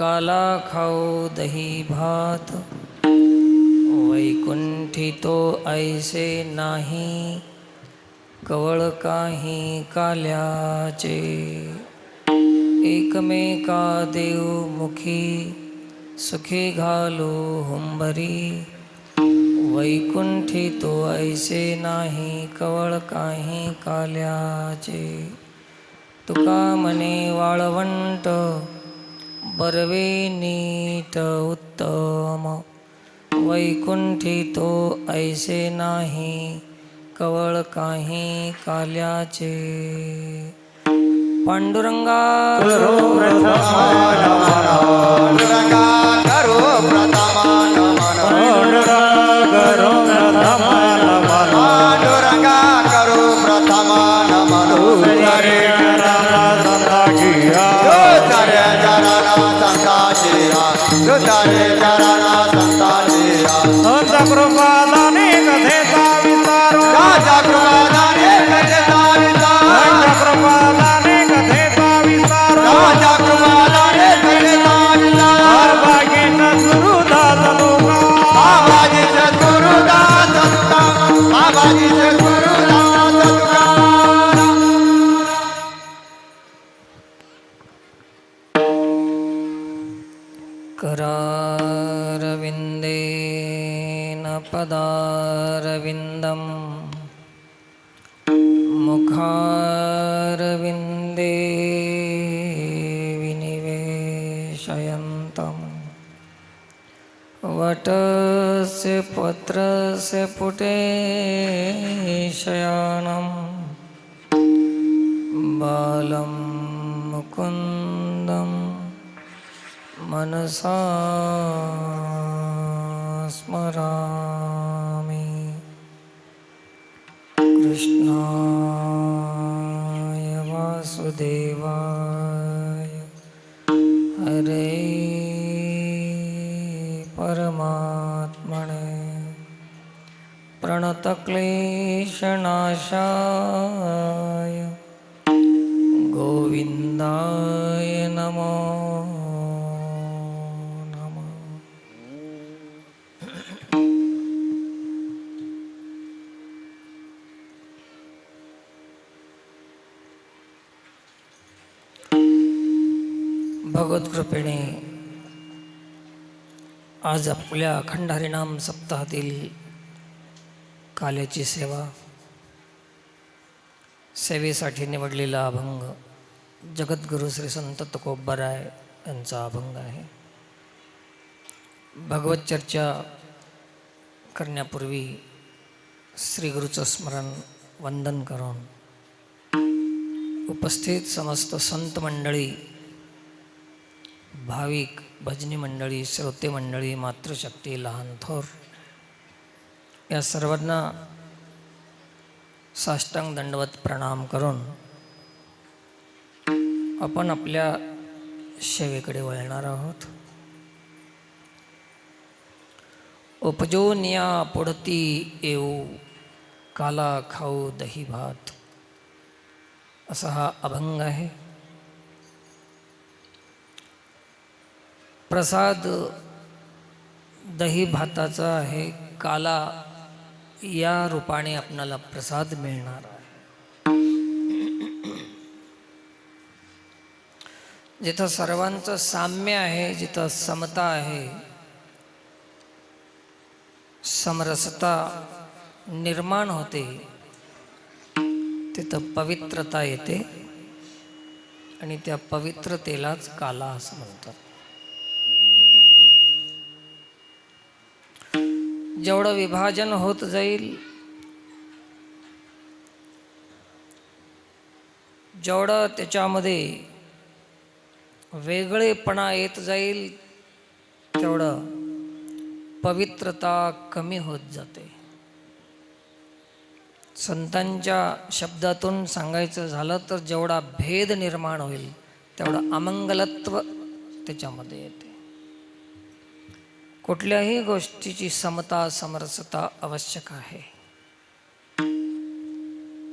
काला खाओ दही भात, वैकुंठी तो ऐसे नाही, कवळ काही काल्याचे. एकमेका देव मुखी, सुखी घालो हुंबरी, वैकुंठी तो ऐसे नाही, कवळ काही काल्याचे. तुका म्हणे वाळवंट, बरवे नीट उत्तम, वैकुंठी तो ऐसे नाही, कवळ काही काल्याचे. पांडुरंगा करो प्रथमान पांडुरंगा करो प्रथमान करो प्रथमान पांडुरंगा करो प्रथमान रे जराना संता किया रे जराना संता किया रे जराना संता किया. संत कृपादाने कथेचा विचार राजा कृपादाने कथेचा विचार संत कृपादाने कथेचा विचार राजा कृपादाने कथेचा विचार. बाबाजीचा गुरुदास तुका बाबाजीचा गुरुदास तुका बाबाजीचा गुरुदास तुका. करारविन्देन पदारविन्दं, मुखारविन्दे विनिवेशयन्तं, वटस्य पत्रस्य पुटे शयानं, बालं मुकुन्दं मनसा स्मरामि. कृष्णाय वासुदेवाय हरे परमात्मने प्रणतक्लेशनाशाय गोविन्दाय नमो नमः. भगवत कृपेने आज आपल्या अखंड हरिनाम सप्ताहातील काल्याची सेवेसाठी निवडलेला अभंग जगद्गुरु श्री संत तुकोबाराय यांचा अभंग आहे. भगवत चर्चा करण्यापूर्वी श्री गुरुचं स्मरण वंदन करून उपस्थित समस्त संत मंडळी, भाविक, भजनी मंडळी, श्रोते मंडळी, मातृशक्ती, लहान थोर या सर्वांना साष्टांग दंडवत प्रणाम करून आपण आपल्या सेवेकडे वळणार आहोत. उपजोनिया पुढती येऊ, काला खाऊ दही भात, असा हा अभंग आहे. प्रसाद दही भाताचा आहे. काला या रूपाने आपणाला प्रसाद मिळणार आहे. जिथं सर्वांचं साम्य आहे, जिथं समता आहे, समरसता निर्माण होते, तिथं पवित्रता येते आणि त्या पवित्रतेलाच काला असं म्हणतात. जेवढं विभाजन होत जाईल, जेवढं त्याच्यामध्ये वेगळेपणा येत जाईल, तेवढं पवित्रता कमी होत जाते. संतांच्या शब्दातून सांगायचं झालं तर जेवढा भेद निर्माण होईल, तेवढं अमंगलत्व त्याच्यामध्ये येते. कुठल्याही गोष्टीची समता, समरसता आवश्यक आहे.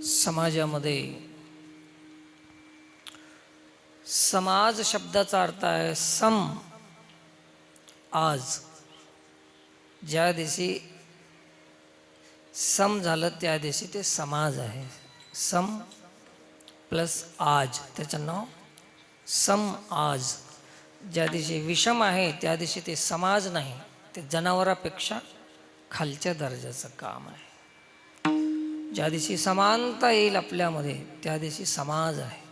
समाजामध्ये समाज शब्दाचा अर्थ आहे सम आज. ज्या दिवशी सम झालं त्या दिवशी ते समाज आहे. सम प्लस आज, त्याचं नाव सम आज. ज्या दिवशी विषम आहे त्या दिवशी ते समाज नाही, ते जनावरापेक्षा खालच्या दर्जाचं काम आहे. ज्या दिवशी समानता येईल आपल्यामध्ये त्या दिवशी समाज आहे.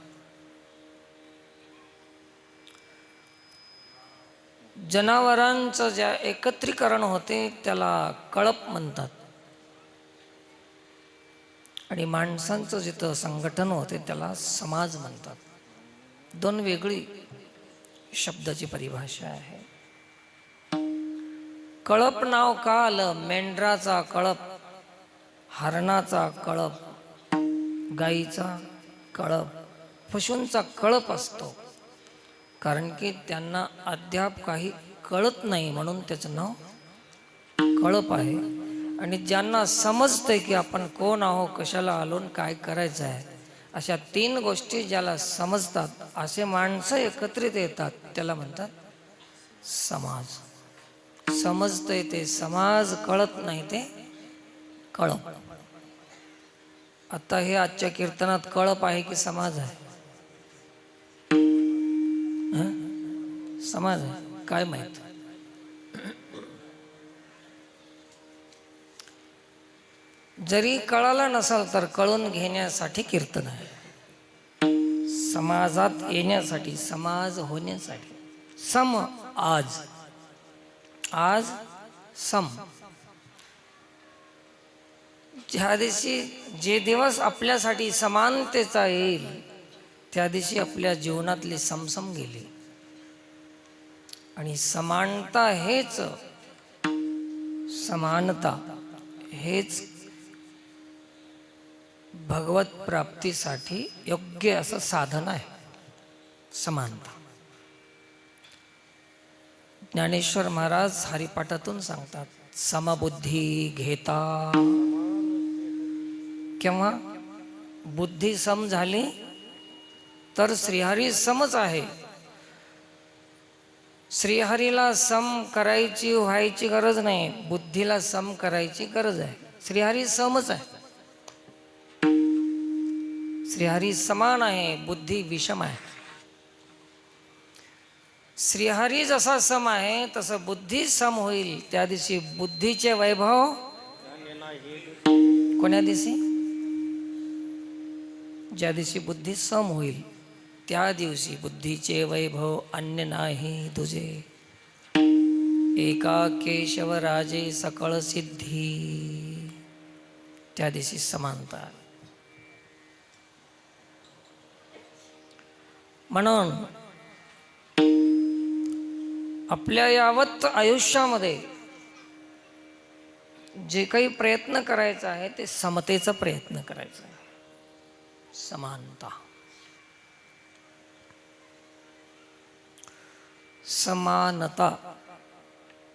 जनावरांचं ज्या एकत्रीकरण होते त्याला कळप म्हणतात, आणि माणसांचं जिथं संघटन होते त्याला समाज म्हणतात. दोन वेगळी शब्दाची परिभाषा आहे. कळप नाव का आलं? मेंढराचा कळप, हरणाचा कळप, गाईचा कळप, पशूंचा कळप असतो. कारण की त्यांना अद्याप काही कळत नाही म्हणून त्याचं नाव कळप आहे. आणि ज्यांना समजतंय की आपण कोण आहो, कशाला आलो, काय करायचं आहे, अशा 3 गोष्टी ज्याला समजतात असे माणसं एकत्रित येतात त्याला म्हणतात समाज. समजतंय ते समाज, कळत नाही ते कळप. आता हे आजच्या कीर्तनात कळप आहे की समाज आहे? समाज आहे, काय माहित. जरी कळाला नसेल तर कळून घेण्यासाठी कीर्तन आहे. समाजात येण्यासाठी, समाज होण्यासाठी. सम आज, आज सम. ज्या दिवशी, जे दिवस आपल्यासाठी समानतेचा येईल त्या दिवशी आपल्या जीवनातली समसम गेली. आणि समानता हेच, समानता हेच भगवत प्राप्तीसाठी योग्य असं साधन आहे. समानता. ज्ञानेश्वर महाराज हरिपाठातून सांगतात, समबुद्धी घेता. केव्हा बुद्धी सम झाली तर श्रीहरी समच आहे. श्रीहरीला सम करायची व्हायची गरज नाही, बुद्धीला सम करायची गरज आहे. श्रीहरी समच आहे. श्रीहरी समान आहे, बुद्धी विषम आहे. श्रीहरी जसा सम आहे तसं बुद्धी सम होईल त्या दिवशी बुद्धीचे वैभव. कोण्या दिवशी? ज्या दिवशी बुद्धी सम होईल त्या दिवशी बुद्धीचे वैभव अन्य नाही तुझे. एका केशव राजे सकळ सिद्धी. त्या दिवशी समानता. म्हणून आपल्या यावत आयुष्यामध्ये जे काही प्रयत्न करायचा आहे ते समतेचा प्रयत्न करायचा आहे. समानता. समानता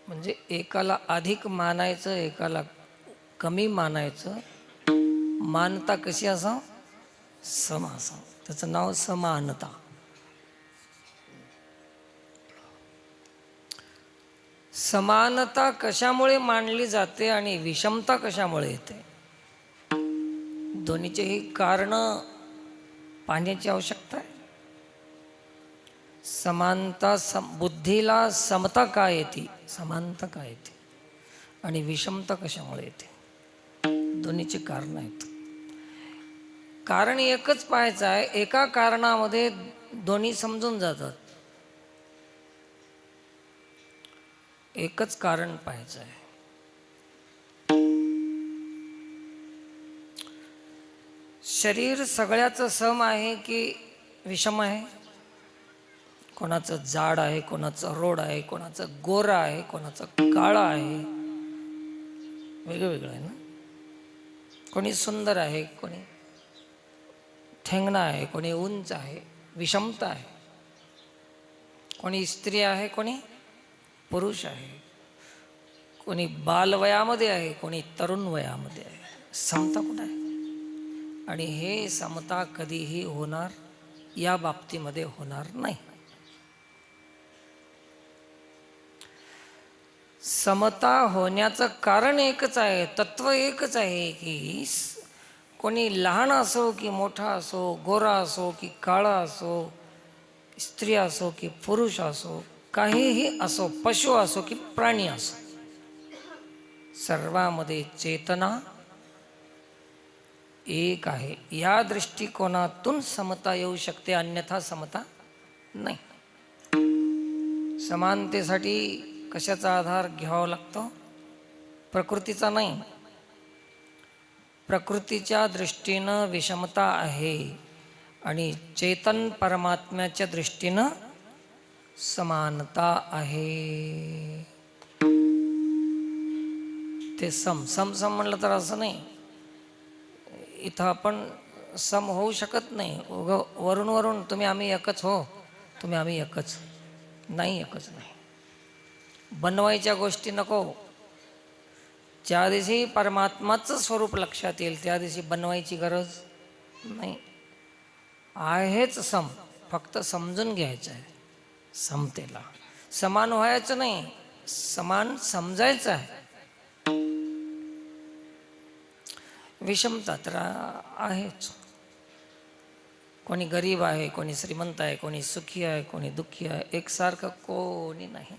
म्हणजे एकाला अधिक मानायचं, एकाला कमी मानायचं. मानता कशी असावं? सम असावं. त्याचं नाव समानता. समानता कशामुळे मानली जाते आणि विषमता कशामुळे येते? दोन्हीचेही कारण पाहण्याची आवश्यकता आहे. समानता, बुद्धीला समता का येते, समानता का येते, आणि विषमता कशामुळे येते? दोन्हीचे कारण आहेत. कारण एकच पाहायचं आहे. एका कारणामध्ये दोन्ही समजून जातात. एकच कारण पाहायचं आहे. शरीर सगळ्याचं सम आहे की विषम आहे? कोणाचं जाड आहे, कोणाचं रोड आहे, कोणाचं गोरा आहे, कोणाचं काळा आहे, वेगळं आहे ना. कोणी सुंदर आहे, कोणी ठेंगणा आहे, कोणी उंच आहे, विषमता आहे. कोणी स्त्री आहे, कोणी पुरुष आहे, कोणी बालवयामध्ये आहे, कोणी तरुण वयामध्ये आहे. समता कुठं आहे? आणि हे समता कधीही होणार, या बाबतीमध्ये होणार नाही. समता होण्याचं कारण एकच आहे, तत्व एकच आहे की कोणी लहान असो की मोठा असो, गोरा असो की काळा असो, स्त्री असो की पुरुष असो, काहीही असो, पशु असो की प्राणी असो, सर्वांमध्ये चेतना एक आहे. या दृष्टिकोनातून समता येऊ शकते, अन्यथा समता नाही. समानतेसाठी कशाचा आधार घ्यावा लागतो? प्रकृतीचा नाही. प्रकृतीच्या दृष्टीनं विषमता आहे आणि चेतन परमात्म्याच्या दृष्टीनं समानता आहे. ते सम सम सम म्हणलं तर असं नाही, इथं आपण सम होऊ शकत नाही. वरून वरून तुम्ही आम्ही एकच हो, तुम्ही आम्ही एकच नाही, एकच नाही. बनवायच्या गोष्टी नको. ज्या दिवशी परमात्माचं स्वरूप लक्षात येईल त्या दिवशी बनवायची गरज नाही. आहेच सम, फक्त समजून घ्यायचं आहे. समतेला समान व्हायचं नाही, समान समजायचं आहे. विषमता तर आहेच. कोणी गरीब आहे, कोणी श्रीमंत आहे, कोणी सुखी आहे, कोणी दुःखी आहे, एकसारखं कोणी नाही.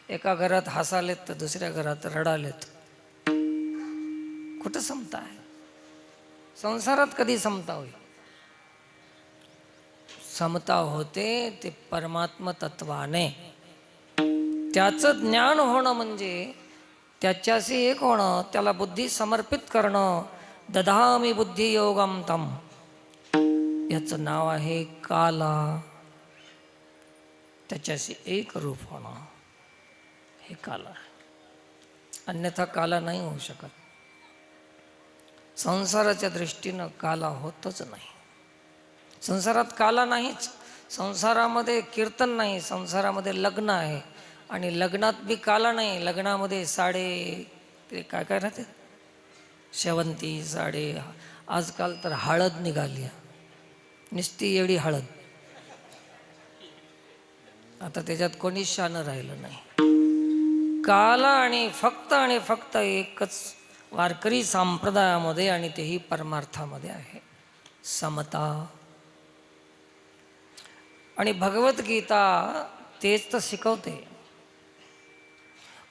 एका घरात हसालेत तर दुसऱ्या घरात रडालेत. कुठं समता आहे? संसारात कधी समता होईल? समता होते ते परमात्म तत्वाने. त्याचं ज्ञान होणं म्हणजे त्याच्याशी एक होणं, त्याला बुद्धी समर्पित करणं. दधामी बुद्धी योगम तम, याचं नाव आहे काला. त्याच्याशी एक रूप होणं हे काला, अन्यथा काला नाही होऊ शकत. संसाराच्या दृष्टीनं काला होतच नाही. संसारात काला नाहीच. संसारामध्ये कीर्तन नाही, संसारामध्ये लग्न आहे आणि लग्नात बी काला नाही. लग्नामध्ये साडे ते काय काय राहते, शेवंती साडे, आजकाल तर हळद निघाली आहे, नुसती एवढी हळद. आता त्याच्यात कोणीच शानं राहिलं नाही. काला आणि फक्त एकच वारकरी संप्रदायामध्ये, आणि तेही परमार्थामध्ये आहे, समता. आणि भगवद्गीता तेच तर शिकवते.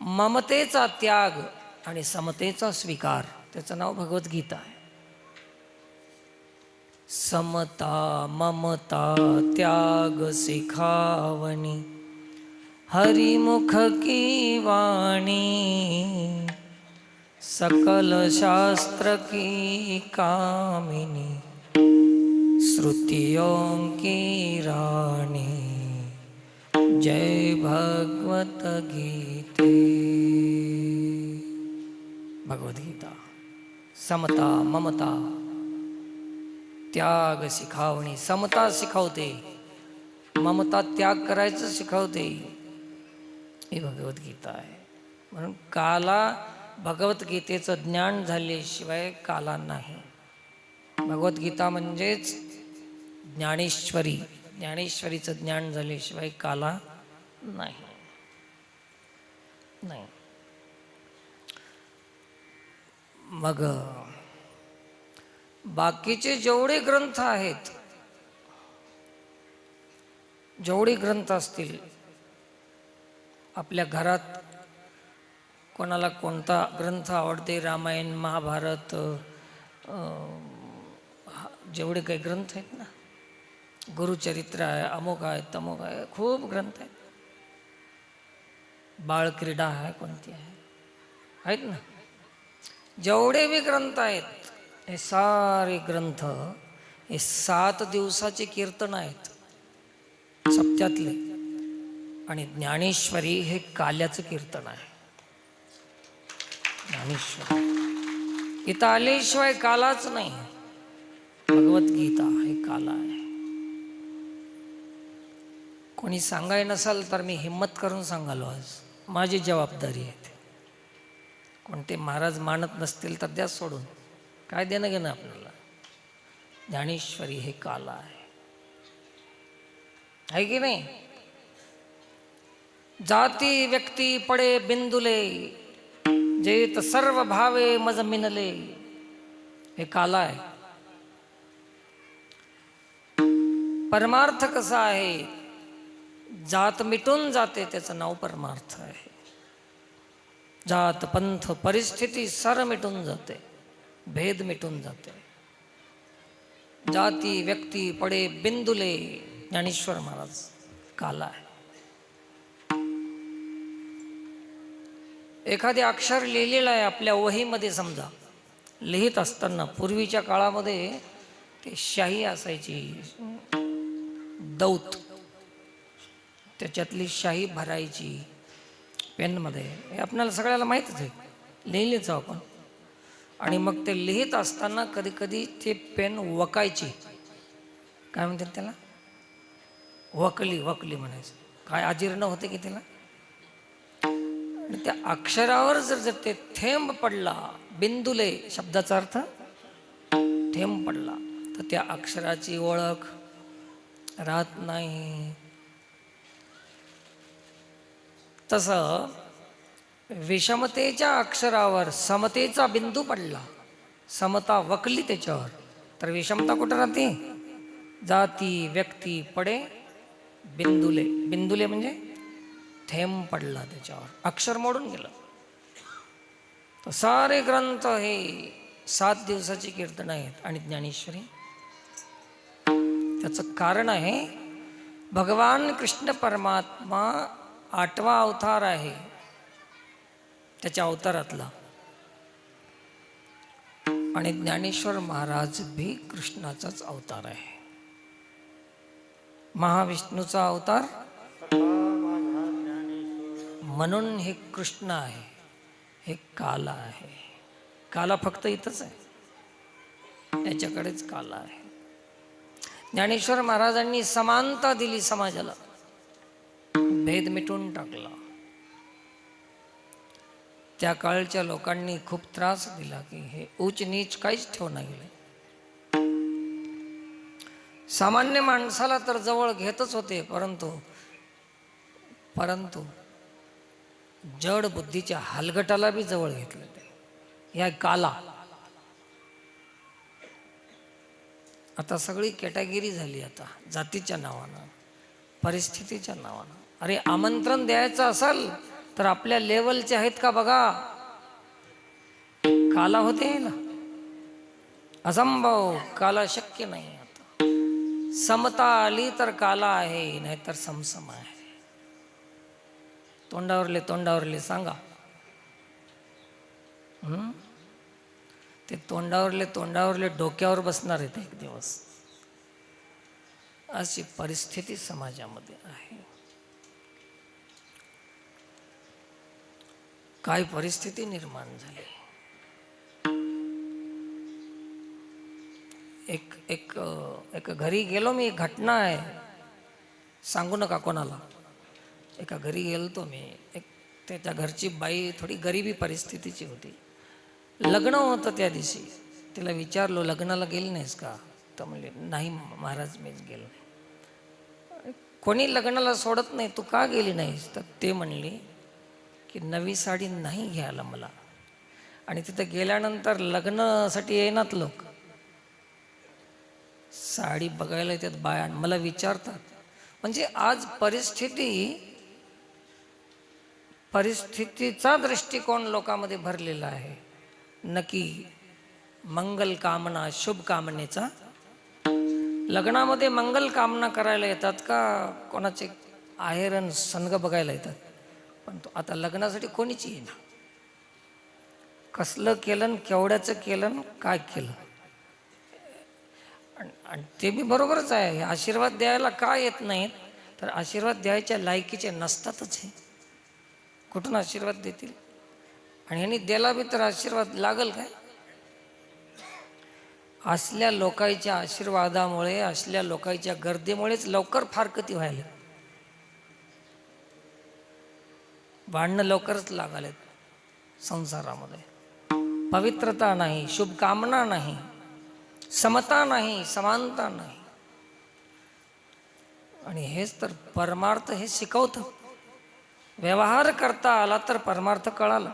ममतेचा त्याग आणि समतेचा स्वीकार, त्याचं नाव भगवद्गीता आहे. समता ममता त्याग सिखावणी, हरिमुख की वाणी, सकल शास्त्र की कामिनी, श्रुतियों की रानी, जय भगवत गीते. भगवद्गीता समता ममता त्याग शिखावणी. समता शिकवते, ममता त्याग करायचं शिकवते. ही भगवद्गीता आहे. म्हणून काला, भगवद्गीतेचं ज्ञान झाल्याशिवाय काला नाही. भगवद्गीता म्हणजेच ज्ञानेश्वरी. ज्ञानेश्वरीचं ज्ञान झाल्याशिवाय काला नाही. नाही. मग बाकीचे जेवढे ग्रंथ आहेत, जेवढे ग्रंथ असतील आपल्या घरात, कोणाला कोणता ग्रंथ आवडते, रामायण महाभारत, जेवढे काही ग्रंथ आहेत ना, गुरुचरित्र आहे, अमुक आहे, तमुक आहे, खूप ग्रंथ आहेत. बाळक्रीडा आहे, कोणती आहे, आहेत ना. जेवढे बी ग्रंथ आहेत, हे सारे ग्रंथ हे 7 दिवसाचे कीर्तन आहेत, सप्त्यातले. आणि ज्ञानेश्वरी हे काल्याचं कीर्तन आहे. ज्ञानेश्वरी इथं आल्याशिवाय कालाच नाही. भगवद्गीता हे काला आहे. कोणी सांगाय नसाल तर मी हिम्मत करून सांगालो, आज माझी जबाबदारी आहे. कोणते महाराज मानत नसतील तर द्या सोडून, काय देणं घेणं आपल्याला. ज्ञानेश्वरी हे काला आहे की नाही? जाती व्यक्ती पडे बिंदुले, जेत सर्व भावे मज मिनले. हे काला आहे. परमार्थ कसा आहे? जात मिटून जाते, त्याचं नाव परमार्थ आहे. जात पंथ परिस्थिती सर मिटून जाते, भेद मिटून जाते. जाती व्यक्ती पडे बिंदुले, ज्ञानेश्वर महाराज काला आहे. एखादे अक्षर लिहिलेलं आहे आपल्या वहीमध्ये, समजा लिहित असताना पूर्वीच्या काळामध्ये ते शाही असायची, दौत, त्याच्यातली शाही भरायची पेनमध्ये, हे आपल्याला सगळ्याला माहीतच आहे, लिहिलेच आपण. आणि मग ते लिहित असताना कधी कधी ते पेन वकायची, काय म्हणतात त्याला, वकली म्हणायचं. काय अजीर्ण होते की त्याला. आणि त्या अक्षरावर जर ते थेंब पडला, बिंदुले शब्दाचा अर्थ थेंब पडला, तर त्या अक्षराची ओळख राहत नाही. तसं विषमतेच्या अक्षरावर समतेचा बिंदू पडला, समता वकली त्याच्यावर, तर विषमता कुठं राहते? जाती व्यक्ती पडे बिंदुले. बिंदुले म्हणजे थेंब पडला त्याच्यावर, अक्षर मोडून गेलं. तर सारे ग्रंथ हे 7 दिवसाची कीर्तन आहेत. आणि ज्ञानेश्वरी त्याचं कारण आहे, भगवान कृष्ण परमात्मा 8वा अवतार आहे, त्याच्या अवतारातला. आणि ज्ञानेश्वर महाराज भी कृष्णाचाच अवतार आहे. महाविष्णूचा अवतार, म्हणून हे कृष्ण आहे, हे काला आहे. काला फक्त इथंच आहे, त्याच्याकडेच काला आहे. ज्ञानेश्वर महाराजांनी समानता दिली समाजाला, भेद मिटून टाकला. त्या काळच्या लोकांनी खूप त्रास दिला की हे उच्च नीच काहीच ठेवणं गेलं. सामान्य माणसाला तर जवळ घेतच होते, परंतु जड बुद्धीच्या हलगटाला बी जवळ घेतलं ते. या काला आता सगळी कॅटेगरी झाली, आता जातीच्या नावानं, परिस्थितीच्या नावानं. अरे आमंत्रण द्यायचं असेल तर आपल्या लेवलचे आहेत का बघा. काला होते ना, असंभव, काला शक्य नाही. आता समता आली तर काला आहे, नाहीतर समसम आहे. तोंडावरले सांगा. ते तोंडावरले डोक्यावर बसणार आहेत एक दिवस. अशी परिस्थिती समाजामध्ये आहे. काय परिस्थिती निर्माण झाली. एक घरी गेलो मी, एक घटना आहे, सांगू नका कोणाला. एका घरी गेलतो मी, त्याच्या घरची बाई थोडी गरिबी परिस्थितीची होती. लग्न होतं त्या दिवशी. तिला विचारलो, लग्नाला गेली नाहीस का? तर म्हणले, नाही महाराज मीच गेलो नाही. कोणी लग्नाला सोडत नाही, तू का गेली नाहीस? तर ते म्हणले की नवी साडी नाही घ्यायला मला. आणि तिथं गेल्यानंतर लग्नासाठी येणार लोक, साडी बघायला येतात बाया, मला विचारतात. म्हणजे आज परिस्थितीचा दृष्टिकोन लोकांमध्ये भरलेला आहे. नक्की मंगल कामना, शुभ कामनेचा. लग्नामध्ये मंगल कामना करायला येतात का कोणाचे आहेरण सनग बघायला येतात? पण तो आता लग्नासाठी कोणीच येईना. कसलं केलं, केवढ्याचं केलं, काय केलं. आणि ते बी बरोबरच आहे. आशीर्वाद द्यायला का येत नाहीत? तर आशीर्वाद द्यायच्या लायकीचे नसतातच. हे कुठून आशीर्वाद देतील? आणि ह्यांनी द्यायला बी तर आशीर्वाद लागल काय? असल्या लोकांच्या आशीर्वादामुळे, असल्या लोकांच्या गर्दीमुळेच लवकर फारकती व्हायला, भांडणं लवकरच लागालेत संसारामध्ये. पवित्रता नाही, शुभकामना नाही, समता नाही, समानता नाही. आणि हेच तर परमार्थ हे शिकवतं. व्यवहार करता आला तर परमार्थ कळाला,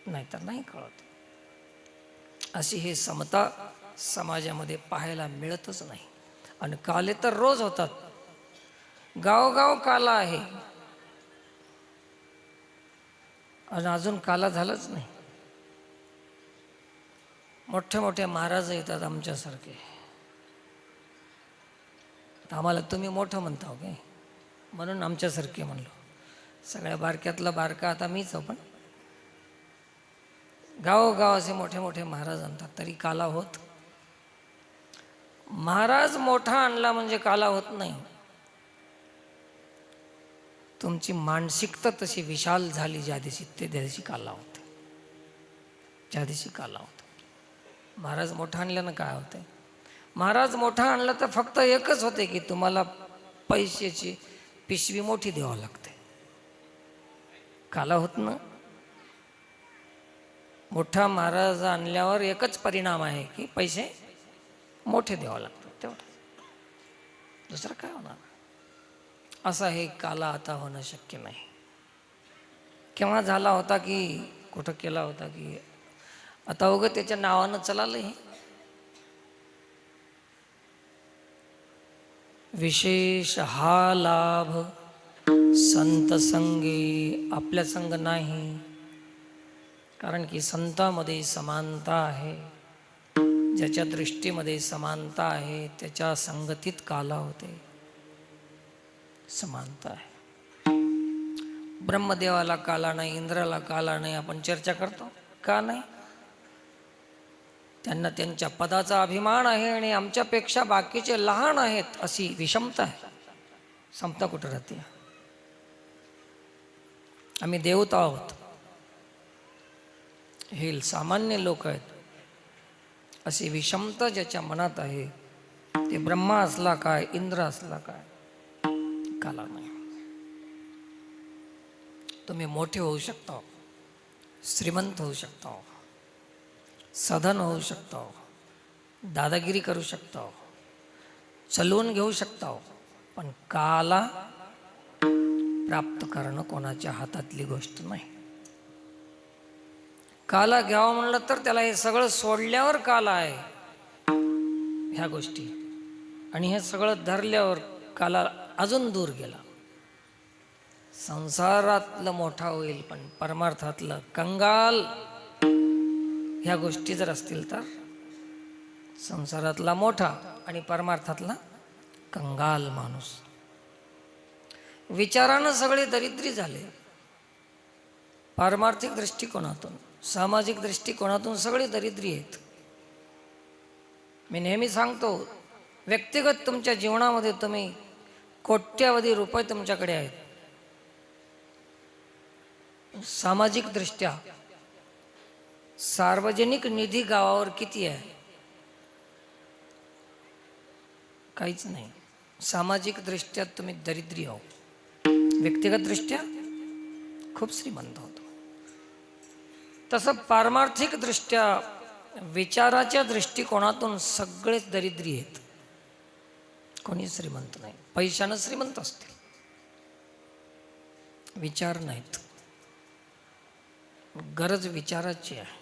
नाहीतर नाही कळत. अशी ही समता समाजामध्ये पाहायला मिळतच नाही. आणि काले तर रोज होतात. गावोगाव काला आहे आणि अजून काला झालाच नाही. मोठे मोठे महाराज येतात आमच्यासारखे, तर आम्हाला तुम्ही मोठं म्हणता हो काय, म्हणून आमच्यासारखे म्हणलो. सगळ्या बारक्यातला बारका आता मीच हो. पण गावोगाव असे मोठे मोठे महाराज आणतात, तरी काला होत. महाराज मोठा आणला म्हणजे काला होत नाही. तुमची मानसिकता तशी विशाल झाली ज्या दिवशी, ते दिवशी काला होते. ज्या दिवशी काला होते. महाराज मोठा आणल्यानं काय होते? महाराज मोठा आणला तर फक्त एकच होते की तुम्हाला पैशाची पिशवी मोठी द्यावं लागते. काला होत ना. मोठा महाराज आणल्यावर एकच परिणाम आहे की पैसे मोठे द्यावं लागतात, तेवढं. दुसरं काय होणार? असा हे काला आता होणं शक्य नाही. केव्हा झाला होता की कुठं केला होता की आता उगं त्याच्या नावानं चलालं हे. विशेष हा लाभ संत संगी, आपल्या संग नाही. कारण की संतामध्ये समानता आहे. ज्याच्या दृष्टीमध्ये समानता आहे त्याच्या संगतीत काला होते. समानता आहे. ब्रह्मदेवाला काला नाही, इंद्राला काला नाही, आपण चर्चा करतो का नाही? त्यांना त्यांच्या पदाचा अभिमान आहे आणि आमच्यापेक्षा बाकीचे लहान आहेत, अशी विषमता आहे. समता कुठं राहते? आम्ही देवता आहोत, हे सामान्य लोक आहेत. अशी विषमता ज्याच्या मनात आहे ते ब्रह्मा असला काय, इंद्र असला काय, काला नाही. तुम्ही मोठे होऊ शकता, श्रीमंत होऊ शकता, सधन होऊ शकता, दादागिरी करू शकता, चलवून घेऊ शकता, पण काला प्राप्त करणं कोणाच्या हातातली गोष्ट नाही. काला घ्यावं म्हणलं तर त्याला हे सगळं सोडल्यावर काला आहे ह्या गोष्टी, आणि हे सगळं धरल्यावर काला अजून दूर गेला. संसारातलं मोठा होईल पण परमार्थातलं कंगाल. ह्या गोष्टी जर असतील तर संसारातला मोठा आणि परमार्थातला कंगाल माणूस. विचारानं सगळे दरिद्री झाले. पारमार्थिक दृष्टिकोनातून, सामाजिक दृष्टिकोनातून सगळे दरिद्री आहेत. मी नेहमी सांगतो, व्यक्तिगत तुमच्या जीवनामध्ये तुम्ही कोट्यावधी रुपये तुमच्याकडे आहेत, सामाजिक दृष्ट्या सार्वजनिक निधी गावावर किती आहे? काहीच नाही. सामाजिक दृष्ट्या तुम्ही दरिद्री आहो, व्यक्तिगत दृष्ट्या खूप श्रीमंत होतो. तसं पारमार्थिक दृष्ट्या, विचाराच्या दृष्टिकोनातून सगळेच दरिद्री आहेत, कोणी श्रीमंत नाही. पैशानं श्रीमंत असतील, विचार नाहीत. गरज विचाराची आहे.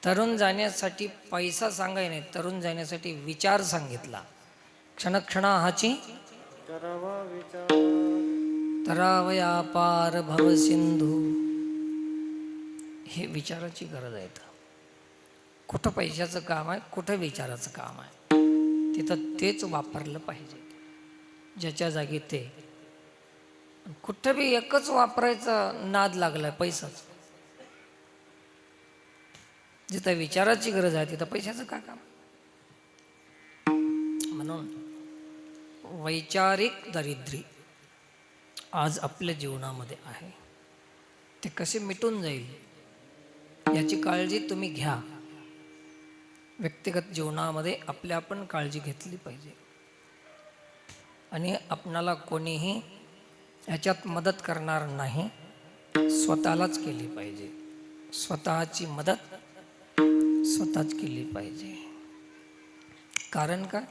तरुण जाण्यासाठी पैसा सांगाय नाही, तरुण जाण्यासाठी विचार सांगितला. क्षणक्षणा हाची तरावया पार भव सिंधू, हे विचाराची गरज आहे. कुठं पैशाचं काम आहे, कुठं विचाराचं काम आहे, तिथं तेच वापरलं पाहिजे ज्याच्या जागी ते. कुठं बी एकच वापरायचा नाद लागलाय, पैसाच. जिथं विचाराची गरज आहे तिथं पैशाचं का काम? म्हणून वैचारिक दारिद्र्य आज आपल्या जीवनामध्ये आहे. ते कसे मिटून जाईल याची काळजी तुम्ही घ्या. व्यक्तिगत जीवनामध्ये आपल्या आपण काळजी घेतली पाहिजे. आणि आपणाला कोणीही ह्याच्यात मदत करणार नाही, स्वतःलाच केली पाहिजे. स्वतःची मदत स्वतःच केली पाहिजे. कारण काय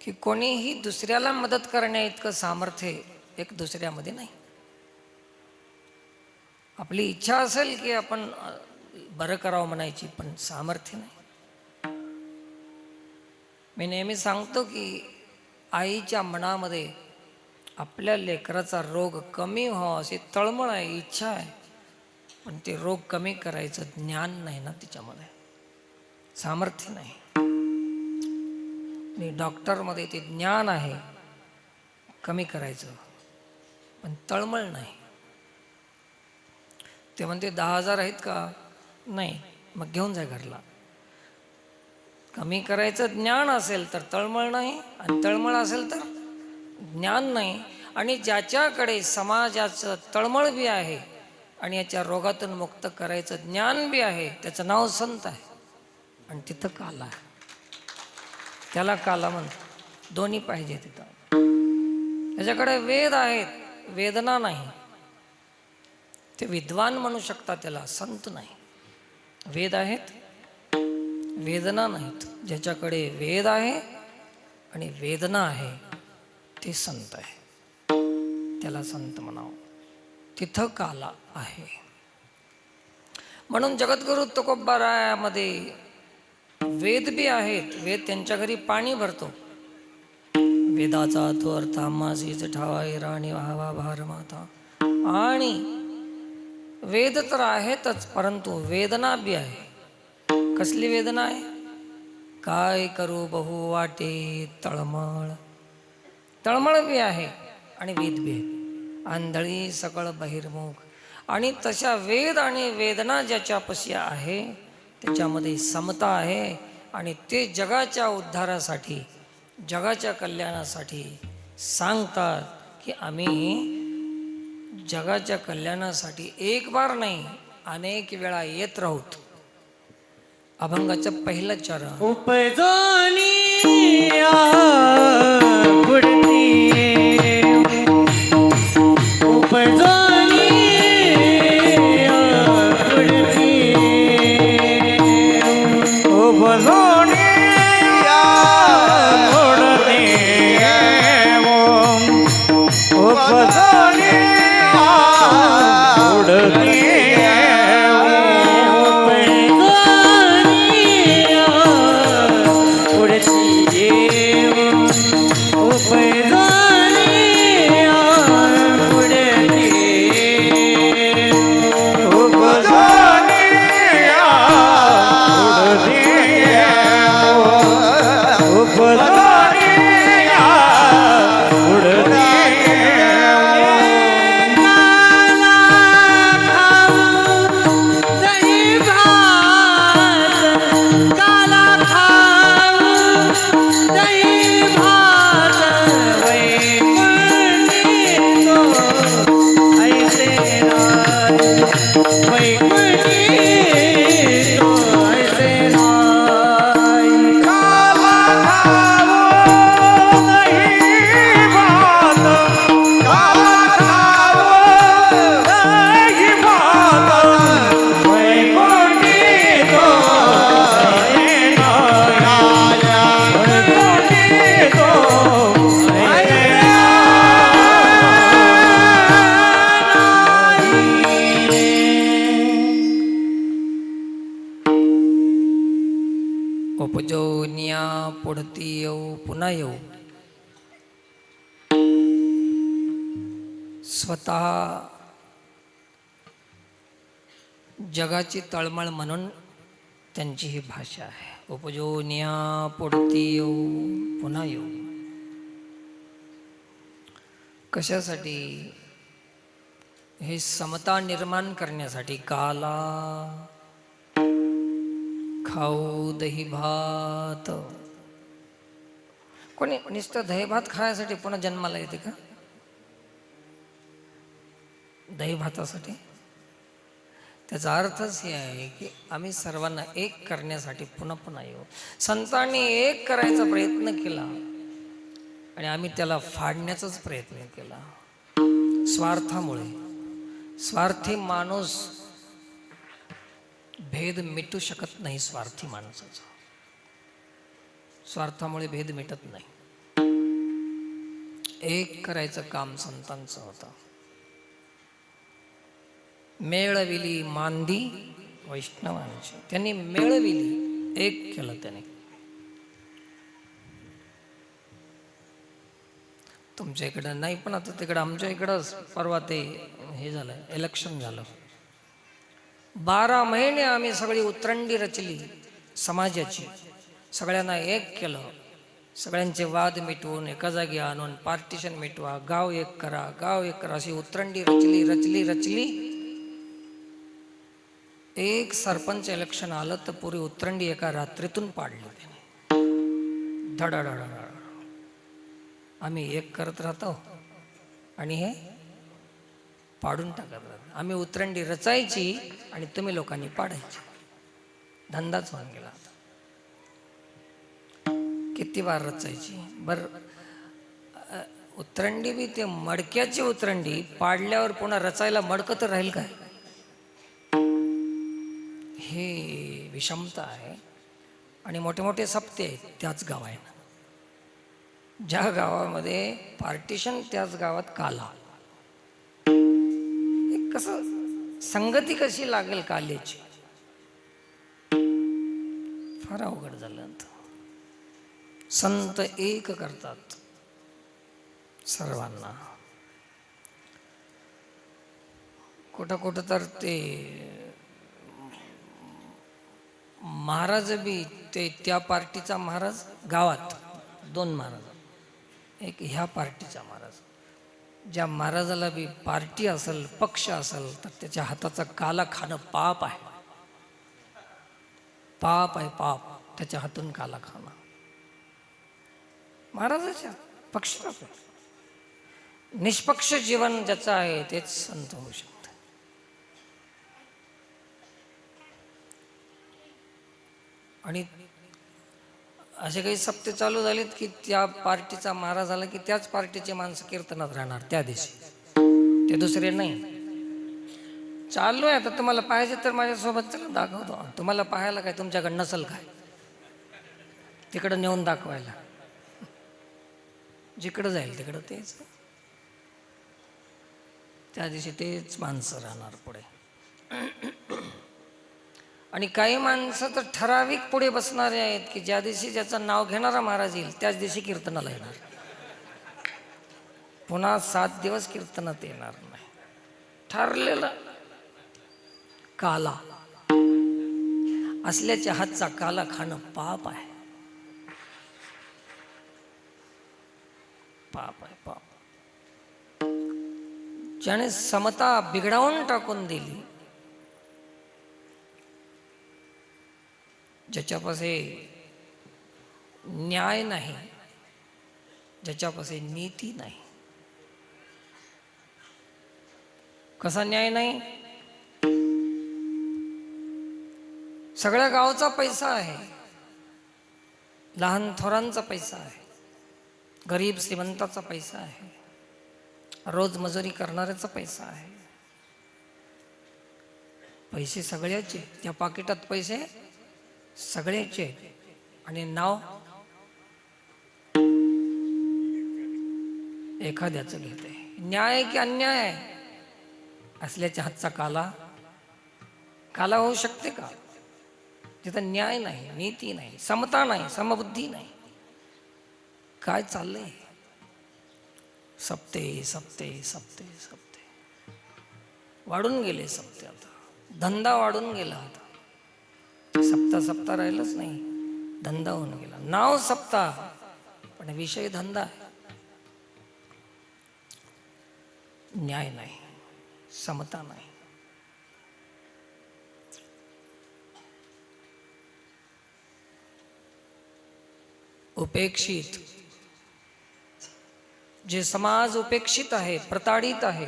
की कोणीही दुसऱ्याला मदत करण्या इतकं सामर्थ्य एक दुसऱ्यामध्ये नाही. आपली इच्छा असेल की आपण बरं करावं म्हणायची, पण सामर्थ्य नाही. मी नेहमी सांगतो की आईच्या मनामध्ये आपल्या लेकराचा रोग कमी व्हावा अशी तळमळ आहे, इच्छा आहे, पण ते रोग कमी करायचं ज्ञान नाही ना तिच्यामध्ये, सामर्थ्य नाही. आणि डॉक्टरमध्ये ते ज्ञान आहे कमी करायचं, पण तळमळ नाही. ते म्हणते 10,000 आहेत का? नाही, मग घेऊन जा घरला. कमी करायचं ज्ञान असेल तर तळमळ नाही, आणि तळमळ असेल तर ज्ञान नाही. आणि ज्याच्याकडे समाजाचं तळमळ बी आहे आणि याच्या रोगातून मुक्त करायचं ज्ञान बी आहे, त्याचं नाव संत आहे. आणि तिथं काला आहे, त्याला काला म्हणतात. दोन्ही पाहिजे तिथं. त्याच्याकडे वेद आहेत, वेदना नाही. ते विद्वान म्हणू शकतात त्याला, संत नाही. वेद आहेत, वेदना नाहीत. ज्याच्याकडे वेद आहे आणि वेदना आहे ते संत आहे, त्याला संत म्हणावं. तिथं काला आहे. म्हणून जगद्गुरु तुकोबारायामध्ये वेद बी आहेत. वेद त्यांच्या घरी पाणी भरतो. वेदाचा तो अर्थ आम्हासीच ठावा राणी व्हावा भार माता. आणि वेद तर आहेतच, परंतु वेदना बी आहे. कसली वेदना आहे? काय करू बहु वाटे तळमळ. तळमळ बी आहे आणि वेद बी आहे. आंधळी सकळ बहिर्मुख. आणि तशा वेद आणि वेदना ज्याच्यापाशी आहे त्याच्यामध्ये समता आहे. आणि ते जगाच्या उद्धारासाठी, जगाच्या कल्याणासाठी सांगतात की आम्ही जगाच्या कल्याणासाठी एक बार नाही अनेक वेळा येत राहूत. अभंगाचं पहिलं चरण. उपजोनी पुढती उपजोनी पुढती उपजोनी पुढती उपजोनी पुढती उपजोनिया पुढती येऊ पुन्हा येऊ. स्वतः जगाची तळमळ म्हणून त्यांची ही भाषा आहे. उपजोनिया पुढती येऊ पुन्हा येऊ. कशासाठी? हे समता निर्माण करण्यासाठी. काला खाऊ दही भात. कोणी नुसतं दही भात खायसाठी पुन्हा जन्माला येते का? दही भातासाठी? त्याचा अर्थच हे आहे की आम्ही सर्वांना एक करण्यासाठी पुन्हा पुन्हा येऊ. संतांनी एक करायचा प्रयत्न केला आणि आम्ही त्याला फाडण्याचाच प्रयत्न केला स्वार्थामुळे. स्वार्थी माणूस भेद मिटू शकत नाही. स्वार्थी माणसाचा स्वार्थामुळे भेद मिटत नाही. एक करायचं काम संतांचं होतं. मेळविली मांदी वैष्णवांची, त्यांनी मेळविली, एक केलं त्याने. तुमच्या इकडं नाही, पण आता तिकडं आमच्या इकडं परवा ते हे झालं, इलेक्शन झालं. 12 महिने आम्ही सगळी उतरंडी रचली समाजाची, सगळ्यांना एक केलं, सगळ्यांचे वाद मिटवून एका जागी आणून पार्टिशन मिटवा, गाव एक करा, गाव एक करा, अशी उतरंडी रचली रचली रचली. एक सरपंच इलेक्शन आलं तर पुरी उतरंडी एका रात्रीतून पाडली त्याने. धडाधड आम्ही एक करत राहतो आणि हे पाडून टाकत राहतो. आम्ही उतरंडी रचायची आणि तुम्ही लोकांनी पाडायची. धंदाच होऊन गेला. किती बार रचायची बर. उतरंडी बी ते मडक्याची उतरंडी पाडल्यावर पुन्हा रचायला मडकं तर राहील काय? हे विषमता आहे. आणि मोठे मोठे सप्ते आहेत त्याच गावात. ज्या गावामध्ये पार्टिशन त्याच गावात काला. कसं संगती कशी लागेल कालेची? फार अवघड झालं. संत एक करतात सर्वांना. कुठं कुठं तर ते महाराज बी ते त्या पार्टीचा महाराज, गावात 2 महाराज, एक ह्या पार्टीचा महाराज. ज्या महाराजाला बी पार्टी असेल, पक्ष असेल, तर त्याच्या हाताचा काला खाणं पाप आहे. पाप आहे, पाप. त्याच्या हातून काला खाणं. महाराजाच्या पक्षाचा निष्पक्ष जीवन ज्याचं आहे तेच संत होऊ शकतं. आणि असे काही सप्ते चालू झालेत की त्या पार्टीचा महाराज आला की त्याच पार्टीचे माणसं कीर्तनात राहणार त्या दिवशी, ते दुसरे नाही. चालू आहे. आता तुम्हाला पाहिजे तर माझ्यासोबत चला, दाखवतो. तुम्हाला पाहायला काय तुमच्याकडे नसल काय तिकडं नेऊन दाखवायला? जिकडं जाईल तिकडं तेच. त्या दिवशी तेच माणसं राहणार पुढे. आणि काही माणसं तर ठराविक पुढे बसणारे आहेत की ज्या दिवशी ज्याचं नाव घेणारा महाराज येईल त्याच दिवशी कीर्तनाला येणार. पुन्हा 7 दिवस कीर्तनात येणार नाही. ठरलेलं काला. असल्याच्या हातचा काला खाणं पाप आहे. पाप आहे, पाप. ज्याने समता बिघडवून टाकून दिली, ज्याच्यापाशी न्याय नाही, ज्याच्यापाशी नीती नाही. कसा न्याय नाही? सगळ्या गावचा पैसा आहे, लहान थोरांचा पैसा आहे, गरीब श्रीमंताचा पैसा आहे, रोज मजुरी करणाऱ्याचा पैसा आहे. पैसे सगळ्याचे, त्या पाकिटात पैसे सगळ्याचे. आणि नाव एखाद्याचं घेते. न्याय की अन्याय? असल्याच्या हातचा काला. काला होऊ शकते का? तिथं न्याय नाही, नीती नाही, समता नाही, समबुद्धी नाही. काय चाललंय? सप्ते सप्ते सप्ते सप्ते वाढून गेले सप्ते. आता धंदा वाढून गेला. आता सप्ता सप्ता राहिलंच नाही, धंदा होऊन गेला. नाव सप्ता पण विषय धंदा आहे. न्याय नाही, समता नाही. उपेक्षित. जे समाज उपेक्षित आहे, प्रताडित आहे,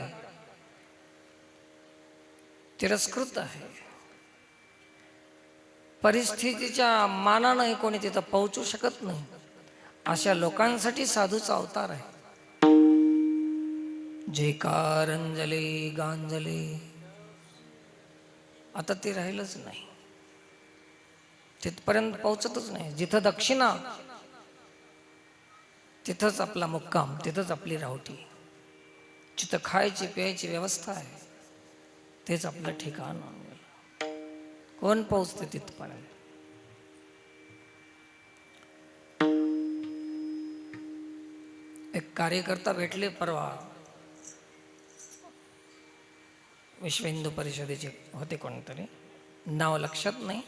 तिरस्कृत आहे, परिस्थितीच्या मानाने कोणी तिथं पोहोचू शकत नाही, अशा लोकांसाठी साधूचा अवतार आहे. जे कारंजले गांजले, आता ते राहिलंच नाही. तिथपर्यंत पोहोचतच नाही. जिथं दक्षिणा तिथंच आपला मुक्काम, तिथंच आपली रावटी. जिथं खायची प्यायची व्यवस्था आहे तेच आपलं ठिकाण. कोण पोहोचते तिथपर्यंत? एक कार्यकर्ता भेटले परवा, विश्व हिंदू परिषदेचे होते, कोणतरी नाव लक्षात नाही.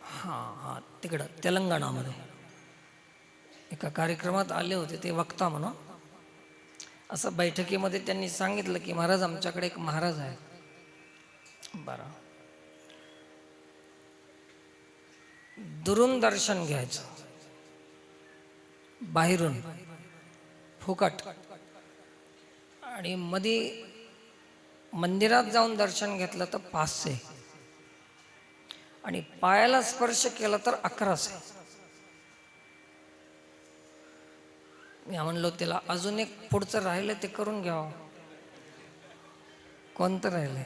हां, तिकडं तेलंगणामध्ये एका कार्यक्रमात आले होते ते, वक्ता म्हणून. असं बैठकीमध्ये त्यांनी सांगितलं की महाराज, आमच्याकडे एक महाराज आहे. बरं, दुरून दर्शन घ्यायचं, बाहेरून फुकट, आणि मध्ये मंदिरात जाऊन दर्शन घेतलं तर 500, आणि पायाला स्पर्श केला तर 1100. मी म्हणलो त्याला अजून एक पुढचं राहिलं ते करून घ्यावं. कोणतं राहिलंय?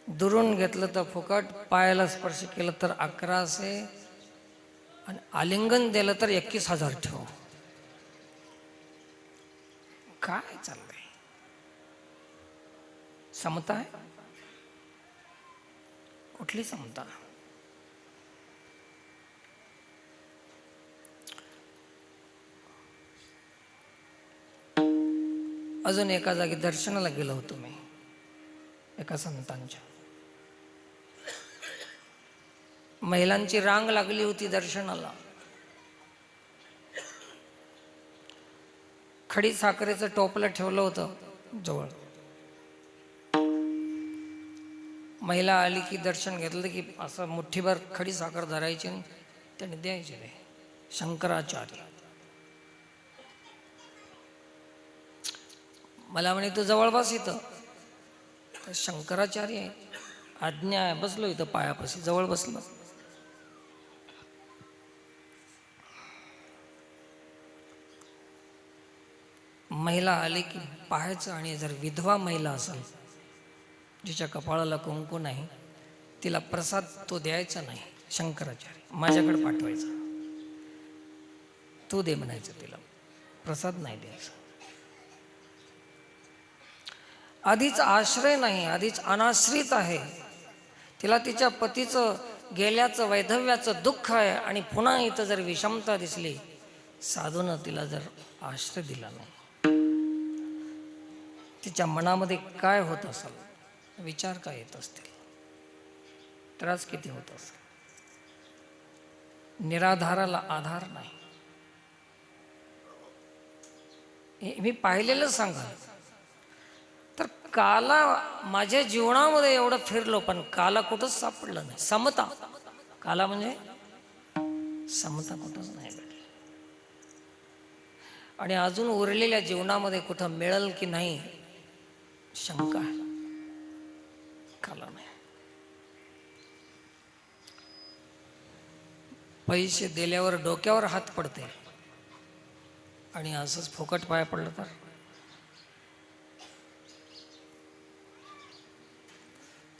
दुरून घेतलं तर फुकट, पायाला स्पर्श केलं तर 1100, आणि आलिंगन दिलं तर 21,000 ठेव. काय चाललंय? समता आहे? कुठली समता? अजून एका जागी दर्शनाला गेलो होतो मी, एका संतांच्या. महिलांची रांग लागली होती दर्शनाला. खडी साखरेचं टोपलं ठेवलं होतं जवळ. महिला आली की दर्शन घेतलं की असं मुठ्ठीभर खडी साखर धरायची आणि त्याने द्यायचे. रे शंकराचार्य. मला म्हणे तू जवळ बस इथं. शंकराचार्य आहे, आज्ञा आहे. बसलो इथं पायापाशी, जवळ बसलो. महिला आली की पाहायचं, आणि जर विधवा महिला असेल, जिच्या कपाळाला कुंकू नाही, तिला प्रसाद तो द्यायचा नाही. शंकराचार्य माझ्याकडे पाठवायचा. तू दे म्हणायचं तिला, प्रसाद नाही द्यायचा. आधीच आश्रय नाही, आधीच अनाश्रित आहे. तिला तिच्या पतीचं गेल्याचं वैधव्याचं दुःख आहे, आणि पुन्हा इथं जर विषमता दिसली, साधूनं तिला जर आश्रय दिला नाही, तिच्या मनामध्ये काय होत असेल, विचार काय येत असतील, त्रास किती होत असेल. निराधाराला आधार नाही. मी पाहिलेलं सांगा. तर काला माझ्या जीवनामध्ये एवढं फिरलो, पण काला कुठंच सापडलं नाही. समता, काला म्हणजे समता कुठंच नाही भेटली. आणि अजून उरलेल्या जीवनामध्ये कुठं मिळेल की नाही शंका आहे. काला नाही. पैसे दिल्यावर डोक्यावर हात पडते, आणि असंच फुकट पाया पडलं तर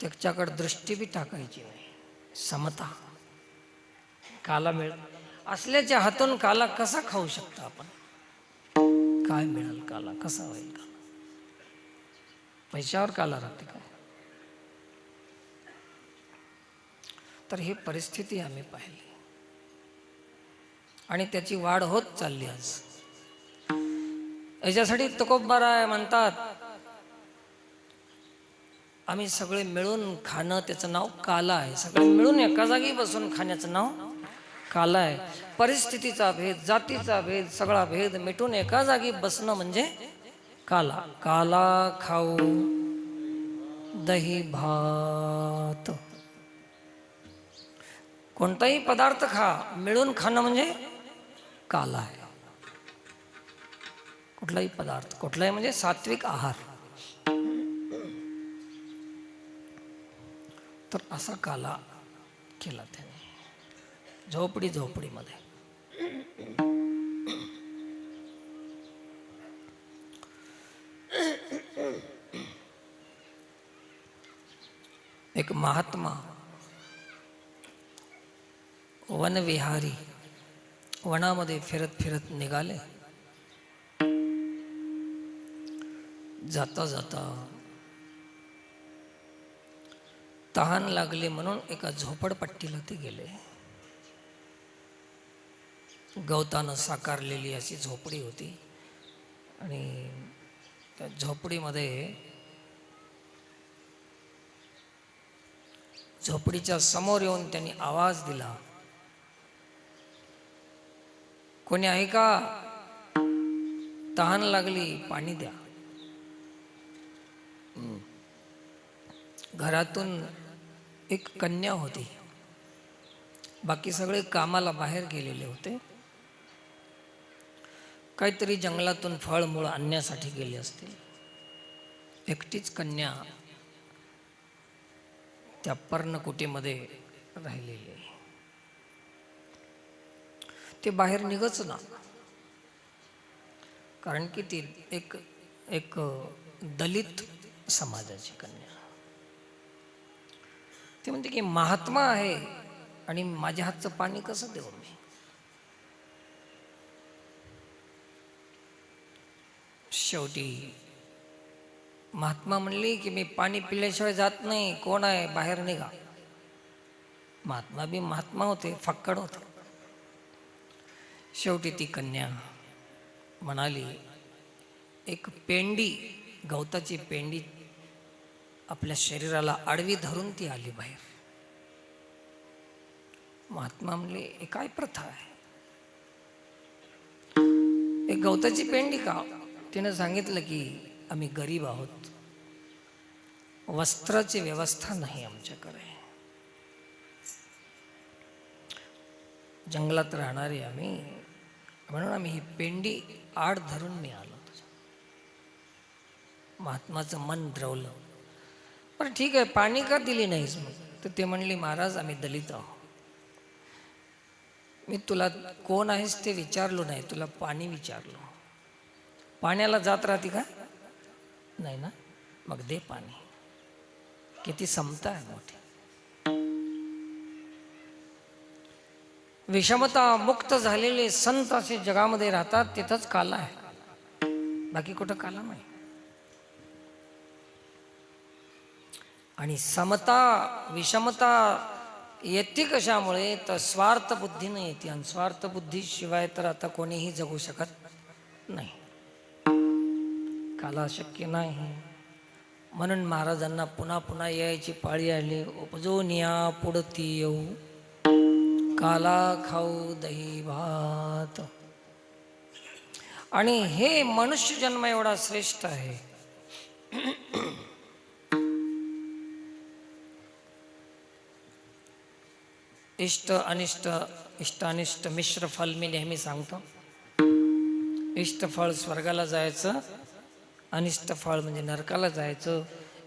त्याच्याकडे दृष्टी बी टाकायची नाही. समता. काला मिळेल असल्याच्या हातून काला कसा खाऊ शकता आपण? काय मिळेल काला, कसा होईल काला? पैशावर काला राहते का? तर ही परिस्थिती आम्ही पाहिली, आणि त्याची वाढ होत चालली आज. याच्यासाठी तुकोबराय म्हणतात, आम्ही सगळे मिळून खाणं त्याचं नाव काला आहे. सगळे मिळून एका जागी बसून खाण्याचं नाव काला आहे. परिस्थितीचा भेद, जातीचा भेद, सगळा भेद मिटून एका जागी बसणं म्हणजे काला. काला खाऊ दही भात, कोणताही पदार्थ खा, मिळून खाणं म्हणजे काला आहे. कुठलाही पदार्थ, कुठलाही म्हणजे सात्विक आहार. तर असा काला केला त्याने झोपडीमध्ये. एक महात्मा वनविहारी वनामध्ये फिरत फिरत निघाले. जाता जाता तहान लागली म्हणून एका झोपडपट्टीला ते गेले. गवतानं साकारलेली अशी झोपडी होती आणि त्या झोपडीमध्ये झोपडीच्या समोर येऊन त्यांनी आवाज दिला, कोणी आहे का? तहान लागली, पाणी द्या. घरातून एक कन्या होती, बाकी सगळे कामाला बाहेर गेलेले होते. काहीतरी जंगलातून फळमूळ आणण्यासाठी गेले असतील. एकटीच कन्या त्या पर्णकुटीमध्ये राहिलेली. ते बाहेर निघच ना, कारण की ती एक दलित समाजाची कन्या. ती म्हणते की महात्मा आहे आणि माझ्या हातचं पाणी कसं देऊ मी? शेवटी महात्मा म्हणली की मी पाणी पिल्याशिवाय जात नाही, कोण आहे बाहेर निघा. महात्मा बी महात्मा होते, फक्कड होते. शेवटी ती कन्या म्हणाली, एक पेंडी, गवताची पेंडी आपल्या शरीराला आडवी धरून ती आली बाहेर. महात्मा म्हणले, हे काय प्रथा आहे? एक गवताची पेंडी का? तिनं सांगितलं की आम्ही गरीब आहोत, वस्त्राची व्यवस्था नाही आमच्याकडे, जंगलात राहणारे आम्ही, म्हणून आम्ही ही पेंडी आड धरून मी आलो. महात्माचं मन द्रवलं. पण ठीक आहे, पाणी का दिली नाहीस मग? तर ते म्हणले, महाराज आम्ही दलित आहोत, मी तुला कोण आहेस ते विचारलो नाही, तुला पाणी विचारलो. पाण्याला जात राहते का? नाही ना, मग दे पाणी. किती समता आहे मोठी. विषमता मुक्त झालेले संत असे जगामध्ये राहतात, तिथंच काला आहे, बाकी कुठं काला नाही. आणि समता विषमता येते कशामुळे? तर स्वार्थ बुद्धीने येते, आणि स्वार्थ बुद्धीशिवाय तर आता कोणीही जगू शकत नाही. काला शक्य नाही. म्हणून महाराजांना पुन्हा पुन्हा यायची पाळी आली. उपजून या पुढती येऊ, काला खाऊ दही भात. आणि हे मनुष्य जन्म एवढा श्रेष्ठ आहे. इष्ट अनिष्ट, इष्टानिष्ट मिश्र फल मी नेहमी सांगतो. इष्ट फळ स्वर्गाला जायचं, अनिष्ट फळ म्हणजे नरकाला जायचं.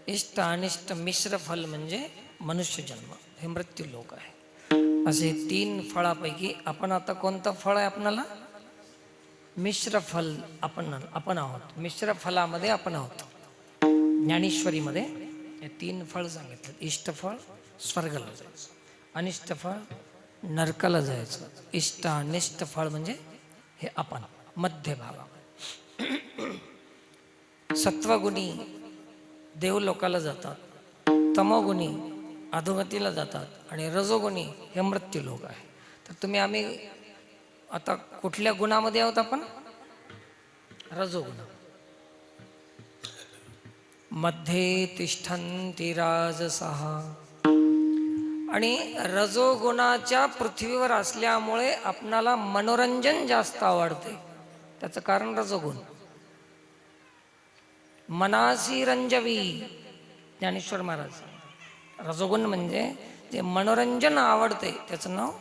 इष्ट अनिष्ट मिश्र फल म्हणजे मनुष्य जन्म, हे मृत्यू लोक आहे. असे 3 फळापैकी आपण आता कोणतं फळ आहे आपणाला? मिश्र फल आपण आहोत. मिश्र फलामध्ये आपण आहोत. ज्ञानेश्वरीमध्ये हे 3 फळ सांगितलं. इष्ट फळ स्वर्गाला जायचं, अनिष्ट फळ नरकाला जायचं, इष्ट अनिष्ट फळ म्हणजे हे आपण मध्य भागा. सत्वगुणी देवलोकाला जातात, तमोगुणी अधोगतीला जातात, आणि रजोगुणी हे मृत्यू लोक आहे. तर आम्ही आता कुठल्या गुणामध्ये आहोत आपण? रजोगुण. मध्ये तिष्ठन्ति राजसः. आणि रजोगुणाच्या पृथ्वीवर असल्यामुळे आपणाला मनोरंजन जास्त आवडते. त्याचं कारण रजोगुण. मनासी रंजवी, ज्ञानेश्वर महाराज. रजोगुण म्हणजे जे मनोरंजन आवडते त्याचं नाव.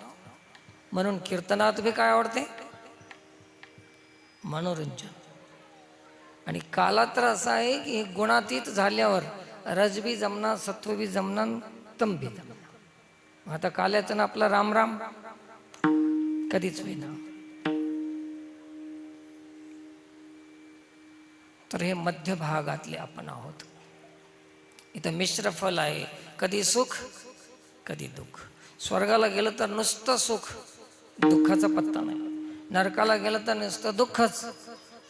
म्हणून कीर्तनात बी काय आवडते? मनोरंजन. आणि काला तर असा आहे की गुणातीत झाल्यावर रजबी जमना, सत्वबी जमना, तमबी जमना. आता काल्याचं ना आपला राम राम कधीच होईना. तर हे मध्य भागातले आपण आहोत. इथं मिश्र फल आहे, कधी सुख कधी दुःख. स्वर्गाला गेलं तर नुसतं सुख, दुःखाचा पत्ता नाही. नरकाला गेलं तर नुसतं दुःखच,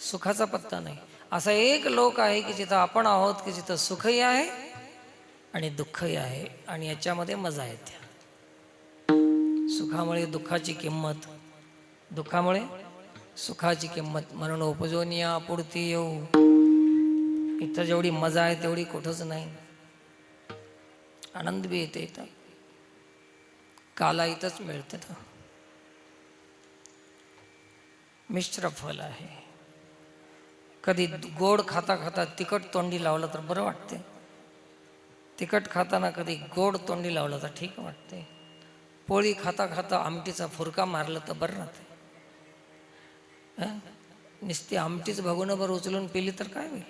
सुखाचा पत्ता नाही. असा एक लोक आहे की जिथं आपण आहोत, की जिथं सुखही आहे आणि दुःखही आहे, आणि याच्यामध्ये मजा येते. सुखामुळे दुःखाची किंमत, दुःखामुळे सुखाची किंमत. म्हणून उपजून या पुढती येऊ. इथं जेवढी मजा आहे तेवढी कुठंच नाही. आनंद बी येते इथं, काला इथंच मिळते. तर मिश्र फल आहे. कधी गोड खाता खाता तिखट तोंडी लावलं तर बरं वाटते. तिखट खाताना कधी गोड तोंडी लावलं तर ठीक वाटते. पोळी खाता खाता आमटीचा फुरका मारलं तर बरं राहते. नुसती आमटीच भगवणभर उचलून पिली तर काय होईल.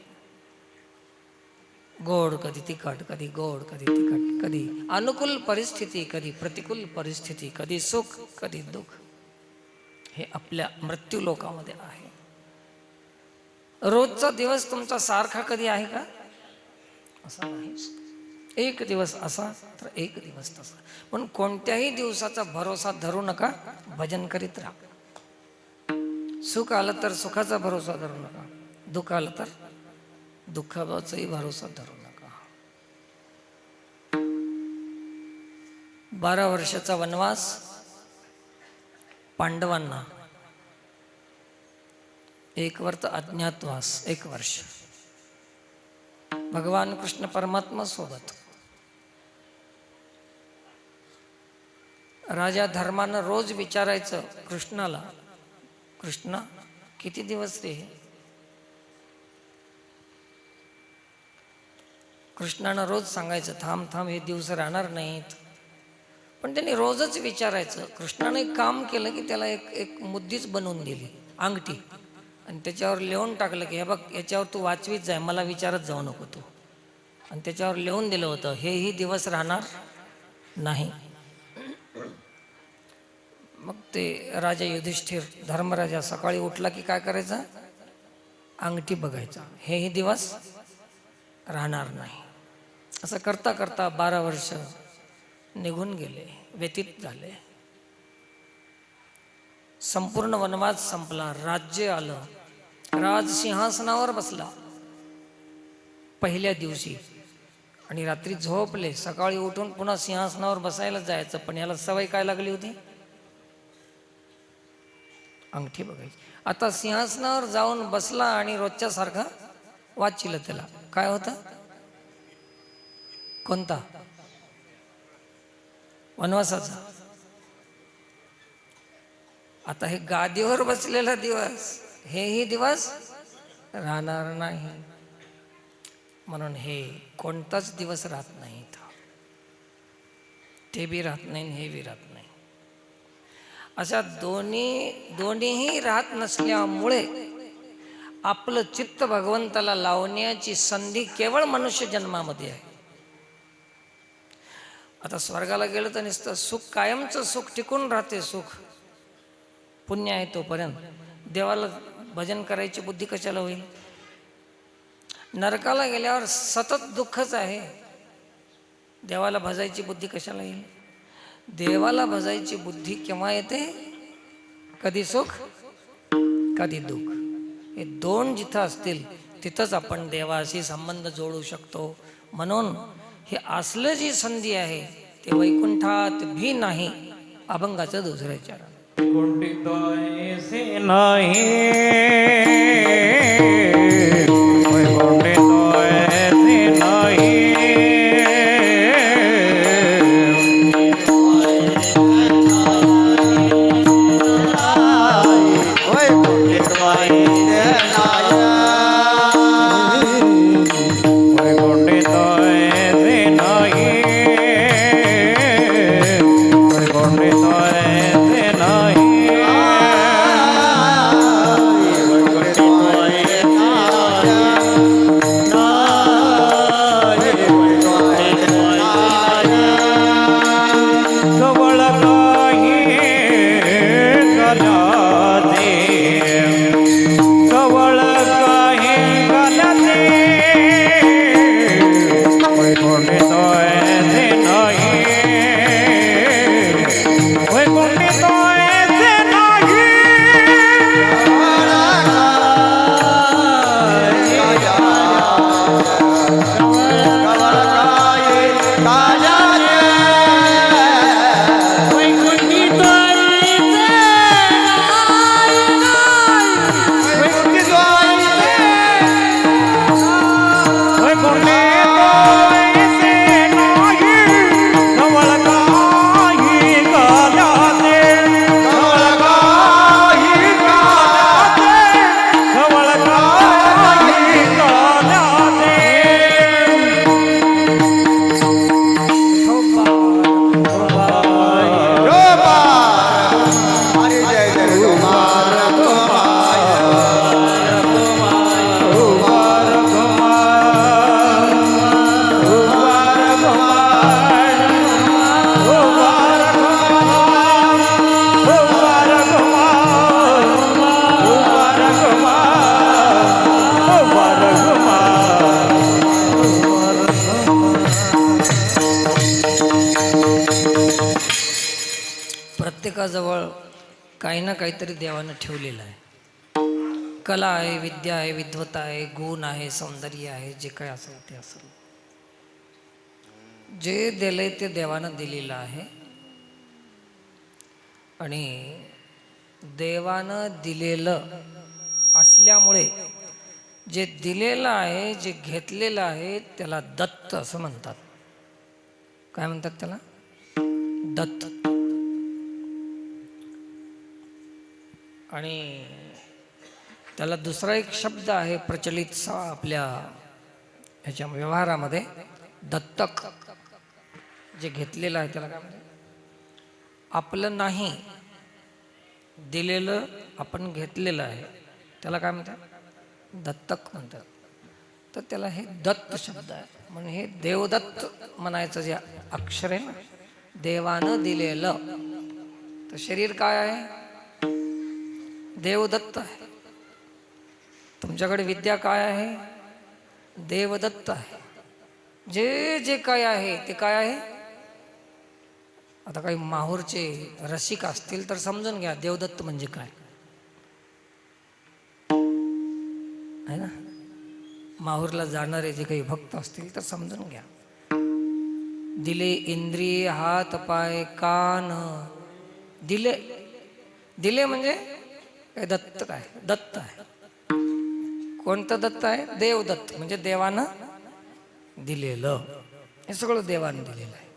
गोड कधी तिखट, कधी गोड कधी तिखट, कधी अनुकूल परिस्थिती कधी प्रतिकूल परिस्थिती, कधी सुख कधी दुःख. हे आपल्या मृत्यू लोकामध्ये आहे. रोजचा दिवस तुमचा सारखा कधी आहे का? असा नाही. एक दिवस असा तर एक दिवस तसा. पण कोणत्याही दिवसाचा भरोसा धरू नका, भजन करीत राहा. सुख आलं तर सुखाचा भरोसा धरू नका, दुःख आलं तर दुःखाचाही भरोसा धरू नका. 12 वर्षाचा वनवास पांडवांना, 1 वर्ष अज्ञातवास, 1 वर्ष भगवान कृष्ण परमात्मा सोबत. राजा धर्मानं रोज विचारायचं कृष्णाला, कृष्णा किती दिवस रे? कृष्णानं रोज सांगायचं थांब थांब, हे दिवस राहणार नाहीत. पण त्यांनी रोजच विचारायचं. कृष्णाने एक काम केलं की त्याला एक मुद्दीच बनवून दिली, अंगठी, आणि त्याच्यावर लिहून टाकलं की हे बघ, याच्यावर तू वाचवीत जाय, मला विचारत जाऊ नको तू. आणि त्याच्यावर लिहून दिलं होतं हेही दिवस राहणार नाही. मग ते राजा युधिष्ठिर, धर्मराजा सकाळी उठला की काय करायचं? अंगठी बघायचा, हेही दिवस राहणार नाही. असं करता करता 12 वर्ष निघून गेले, व्यतीत झाले. संपूर्ण वनवास संपला, राज्य आलं, राज सिंहासनावर बसला पहिल्या दिवशी. आणि रात्री झोपले, सकाळी उठून पुन्हा सिंहासनावर बसायला जायचं. पण याला सवय काय लागली होती? अंगठी बघायची. आता सिंहासनावर जाऊन बसला आणि रोजच्या सारखा वाचिलं. त्याला काय होतं? कोणता? वनवासाचा. आता हे गादीवर बसलेला दिवस, हेही दिवस राहणार नाही. म्हणून हे कोणताच दिवस राहत नाही. ते बी राहत नाही, हे बी राहत नाही. अशा दोन्हीही राहत नसल्यामुळे आपलं चित्त भगवंताला लावण्याची संधी केवळ मनुष्य जन्मामध्ये आहे. आता स्वर्गाला गेलं तर नुसतं सुख, कायमचं सुख टिकून राहते. सुख पुण्य आहे तोपर्यंत. देवाला भजन करायची बुद्धी कशाला होईल? नरकाला गेल्यावर सतत दुःखच आहे, देवाला भजायची बुद्धी कशाला येईल? देवाला भजायची बुद्धी केव्हा येते? कधी सुख कधी दुःख. हे दोन जिथं असतील तिथंच आपण देवाशी संबंध जोडू शकतो. म्हणून हे असलं जी संधी आहे ते वैकुंठात भी नाही. अभंगाचं दुसरं चरण. कुंठित ऐसे नाही, वैकुंठित ऐसे नाही. प्रत्येकाजवळ काही ना काहीतरी देवानं ठेवलेलं आहे. कला आहे, विद्या आहे, विद्वता आहे, गुण आहे, सौंदर्य आहे, जे काय असेल ते असेल. जे दिलंय ते देवानं दिलेलं आहे. आणि देवानं दिलेलं असल्यामुळे जे दिलेलं आहे, जे घेतलेलं आहे, त्याला दत्त असं म्हणतात. काय म्हणतात त्याला? दत्त. आणि त्याला दुसरा एक शब्द आहे प्रचलित आपल्या ह्याच्या व्यवहारामध्ये, दत्तक. जे घेतलेलं आहे त्याला काय म्हणतात? आपलं नाही दिलेलं आपण घेतलेलं आहे, त्याला काय म्हणतात? दत्तक म्हणतात. तर त्याला हे दत्त शब्द आहे. म्हणून हे देवदत्त म्हणायचं जे अक्षर आहे ना, देवानं दिलेलं. तर शरीर काय आहे? देवदत्त आहे. तुमच्याकडे विद्या काय आहे? देवदत्त आहे. जे जे काय आहे ते काय आहे? आता काही माहूरचे रसिक असतील तर समजून घ्या देवदत्त म्हणजे काय आहे ना. माहूरला जाणारे जे काही भक्त असतील तर समजून घ्या. दिले इंद्रिय, हात, पाय, कान दिले. दिले म्हणजे काय? दत्त. काय? दत्त आहे. कोणतं दत्त आहे? देवदत्त. म्हणजे देवानं दिलेलं. हे सगळं देवानं दिलेलं आहे.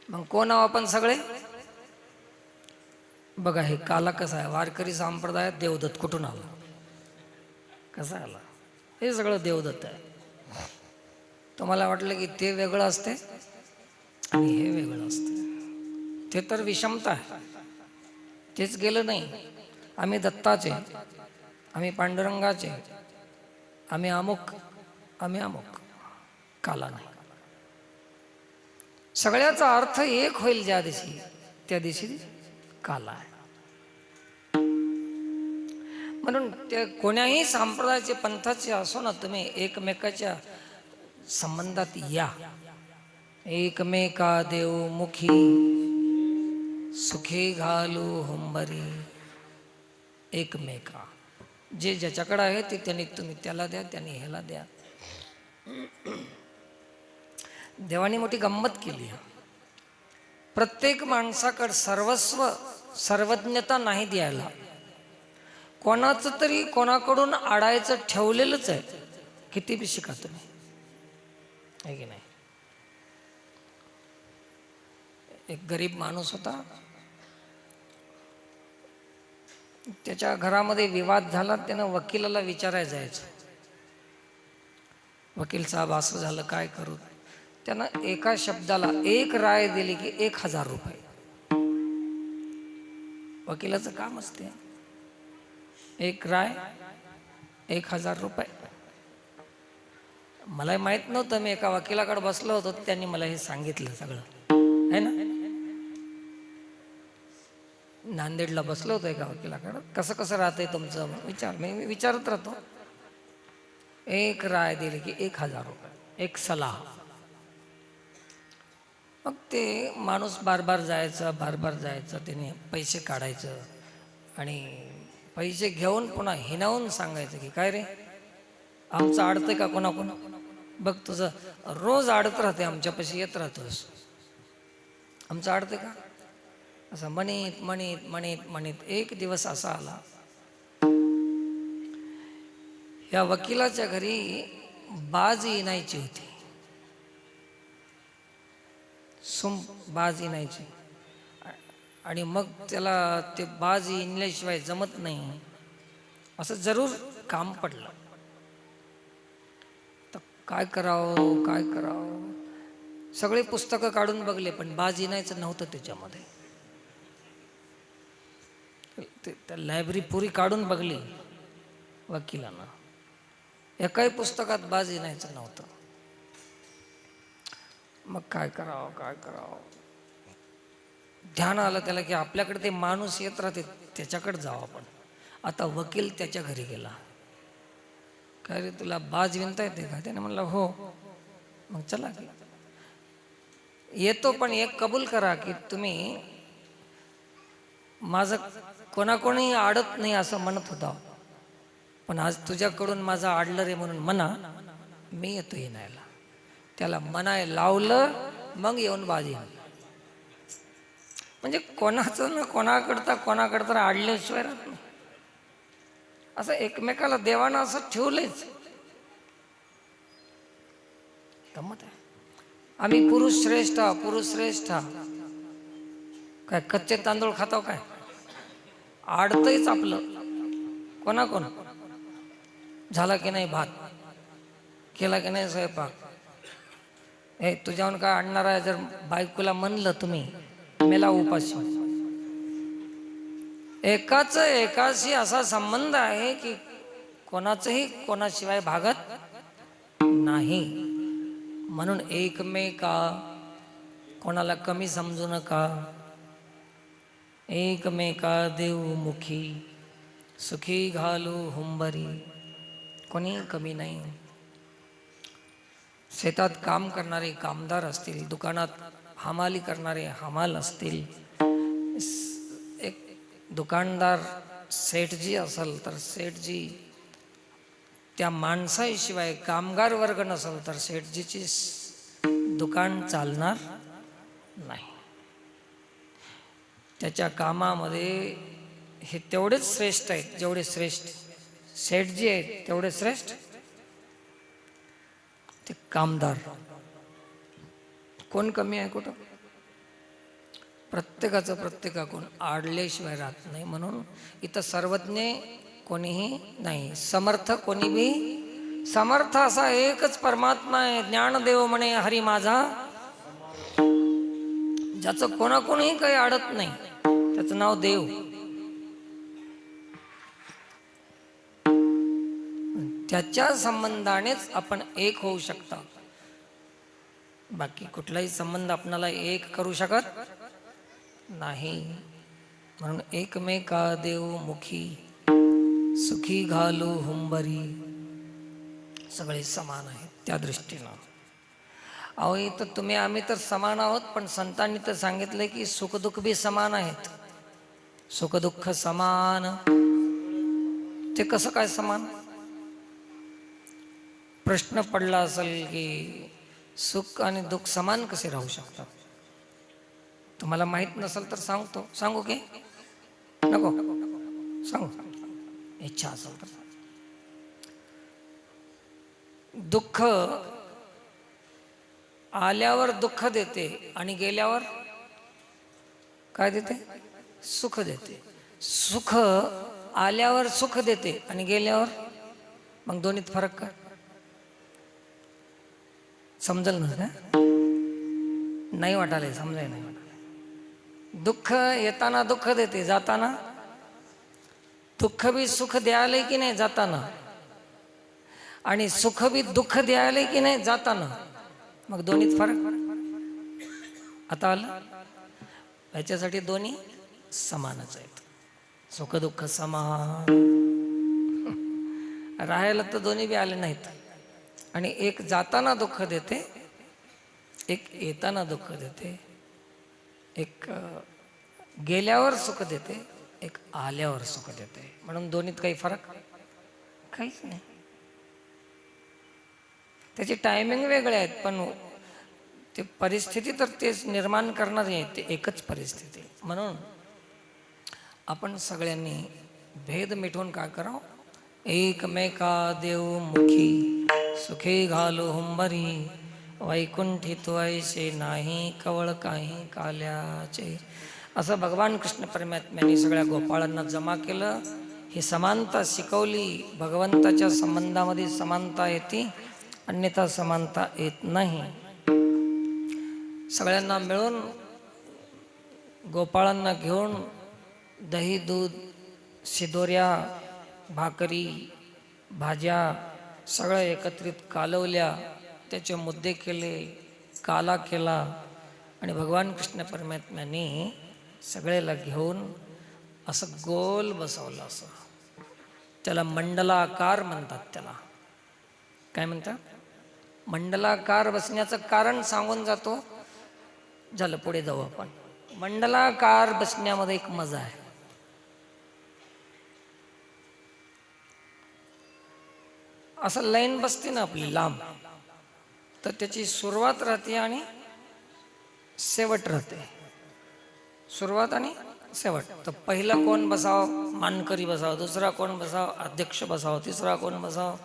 मग कोण आहो आपण सगळे? बघा हे काला कसा आहे. वारकरी संप्रदायात देवदत्त कुठून आला? कसा आला? हे सगळं देवदत्त आहे. तुम्हाला वाटलं की ते वेगळं असते आणि हे वेगळं असते. ते तर विषमता आहे. तेच गेलं नाही. आम्ही दत्ताचे, आम्ही पांडुरंगाचे, आम्ही अमुक, आम्ही अमुक. काला नाही. सगळ्याचा अर्थ एक होईल ज्या दिवशी, त्या दिवशी काला आहे. म्हणून ते कोण्याही संप्रदायाचे, पंथाचे असो ना, तुम्ही एकमेकाच्या संबंधात या. एकमेका देव मुखी सुखी घालू हुंबरी. एकमेका, जे ज्याच्याकडे आहे ते त्यांनी तुम्ही त्याला द्या, त्यांनी ह्याला द्या. देवाने मोठी गंमत केली आहे. प्रत्येक माणसाकडे सर्वस्व, सर्वज्ञता नाही द्यायला. कोणाचं तरी कोणाकडून आडायचं ठेवलेलंच आहे. किती बी शिका तुम्ही, आहे की नाही. एक गरीब माणूस होता. त्याच्या घरामध्ये विवाद झाला. त्यानं वकिलाला विचारायला जायचं, वकील साहेब असं झालं, काय करू? त्यानं एका शब्दाला एक राय दिली की 1000 रुपये. वकिलाचं काम असते. एक राय 1000 रुपये. मला माहित नव्हतं. मी एका वकिलाकडे बसलो होतो, त्यांनी मला हे सांगितलं सगळं, है ना. नांदेडला बसलो होतो एका वकिलाकडं. कसं कसं राहतंय तुमचं विचार, मी विचारत राहतो. एक राय दिली की 1000 रुपये, एक सलाह. मग ते माणूस बार बार जायचं, बार बार जायचं. त्याने पैसे काढायचं आणि पैसे घेऊन पुन्हा हिनावून सांगायचं की काय रे, आमचं अडतंय का कोणाकोणा? बघ तुझं रोज अडत राहते, आमच्यापाशी येत राहतोस, आमचं अडतंय का? असं म्हणीत म्हणीत म्हणीत म्हणीत एक दिवस असा आला. या वकिलाच्या घरी बाज इनायची होती. बाज इनायची. आणि मग त्याला ते बाज इनल्याशिवाय जमत नाही. असं जरूर काम पडलं. तर काय करावं, काय करावं? सगळे पुस्तकं काढून बघले, पण बाज इनायचं नव्हतं त्याच्यामध्ये. त्या लायब्ररी पुरी काढून बघली वकिलांना, एकाही पुस्तकात बाज इनायचं नव्हतं. मग काय करावं, काय करावं? ध्यान आलं त्याला की आपल्याकडे ते माणूस येत राहते, त्याच्याकडे जावं आपण. आता वकील त्याच्या घरी गेला. काय रे, तुला बाज विणता येते का? त्याने म्हणलं हो. मग चला येतो, पण एक कबूल करा की तुम्ही माझं कोणाकोणी आडत नाही असं म्हणत होता, पण आज तुझ्याकडून माझं आडलं रे म्हणून म्हणा, मी येतो येण्याला. त्याला मनाय लावलं, मग येऊन बाजी. म्हणजे कोणाचं ना कोणाकडं तर आडल्याशिवाय राहत नाही. असं एकमेकाला देवानं असं ठेवलंच. गमत आहे. आम्ही पुरुष श्रेष्ठ काय कच्चे तांदूळ खातो काय? आडतंयच आपलं. कोण झाला की नाही भात, केला की नाही स्वयंपाक, हे तुझ्याहून काय आणणार आहे? जर बायकोला म्हणलं तुम्ही मेला उपाशी. एकाशी असा संबंध आहे की कोणाचंही कोणाशिवाय भागत नाही. म्हणून एकमेका कोणाला कमी समजू नका. एकमेका देवमुखी सुखी घालू हुंबरी. कोणी कमी नाही. शेतात काम करणारे कामदार असतील, दुकानात हमाली करणारे हमाल असतील, एक दुकानदार सेठजी असेल तर सेठजी, त्या माणसाशिवाय कामगार वर्ग नसेल तर सेठजीची दुकान चालणार नाही. त्याच्या कामामध्ये हे तेवढेच श्रेष्ठ आहेत जेवढे श्रेष्ठ सेठजी आहेत, तेवढे श्रेष्ठ ते कामदार. कोण कमी आहे कुठं? प्रत्येकाकडून आडल्याशिवाय राहत नाही. म्हणून इथं सर्वज्ञ कोणीही नाही, समर्थ कोणी बी. समर्थ असा एकच परमात्मा आहे. ज्ञानदेव म्हणे हरी माझा, ज्याचं कोणाकोणीही काही आडत नाही, त्याचं नाव देव. त्याच्या संबंधानेच आपण एक होऊ शकता. बाकी कुठलाही संबंध आपणाला एक करू शकत नाही. म्हणून एकमेका देव मुखी सुखी घालू हुंबरी. सगळे समान आहेत त्या दृष्टीनं. अहो इथं तुम्ही आम्ही तर समान आहोत, पण संतांनी तर सांगितलंय की सुखदुःख बी समान आहेत. सुखदुःख समान. ते कसं काय समान? प्रश्न पडला असेल की सुख आणि दुःख समान कसे राहू शकतात? तुम्हाला माहित नसेल तर सांगू की नको? सांगू, इच्छा असेल तर. दुःख आल्यावर दुःख देते आणि गेल्यावर काय देते? सुख देते. सुख आल्यावर सुख देते आणि गेल्यावर, मग दोन्हीत फरक काय? समजल ना का? नाही वाटायला, समजाय नाही वाटायला. दुःख येताना दुःख देते, जाताना दुःख बी सुख द्यायला की नाही जाताना, आणि सुख बी दुःख द्यायला की नाही जाताना, मग दोन्हीत फरक. आता आलं? याच्यासाठी दोन्ही समानच आहेत. सुख दुःख समान. राहायला तर दोन्ही बी आले नाहीत. आणि एक जाताना दुःख देते, एक येताना दुःख देते, एक गेल्यावर सुख देते, एक आल्यावर सुख देते. म्हणून दोन्हीत काही फरक काहीच नाही. त्याची टायमिंग वेगळे आहेत, पण ते परिस्थिती तर तेच निर्माण करणारी आहे, ते एकच परिस्थिती. म्हणून आपण सगळ्यांनी भेद मिटवून काय करावं? एकमेका देव मुखी सुखी घालो हुंबरी. वैकुंठित वैसे नाही कवळ काही काल्याचे. असं भगवान कृष्ण परमात्म्यांनी सगळ्या गोपाळांना जमा केलं. ही समानता शिकवली. भगवंताच्या संबंधामध्ये समानता येते, अन्यथा समानता येत नाही. सगळ्यांना मिळून गोपाळांना घेऊन दही दूध शिदोऱ्या भाकरी भाज्या सगळं एकत्रित कालवल्या, त्याचे मुद्दे केले, काला केला, आणि भगवान कृष्ण परमात्म्यांनी सगळ्याला घेऊन असं गोल बसवलं. असं त्याला मंडलाकार म्हणतात. त्याला काय म्हणतात? मंडलाकार बसण्याचं कारण सांगून जातो. झालं, पुढे जाऊ आपण. मंडलाकार बसण्यामध्ये एक मजा आहे. असं लाईन बसते ना आपली लांब, तर त्याची सुरुवात राहते आणि शेवट राहते. सुरुवात आणि शेवट. तर पहिला कोण बसावं, मानकरी बसावं, दुसरा कोण बसावं, अध्यक्ष बसावं, तिसरा कोण बसावं,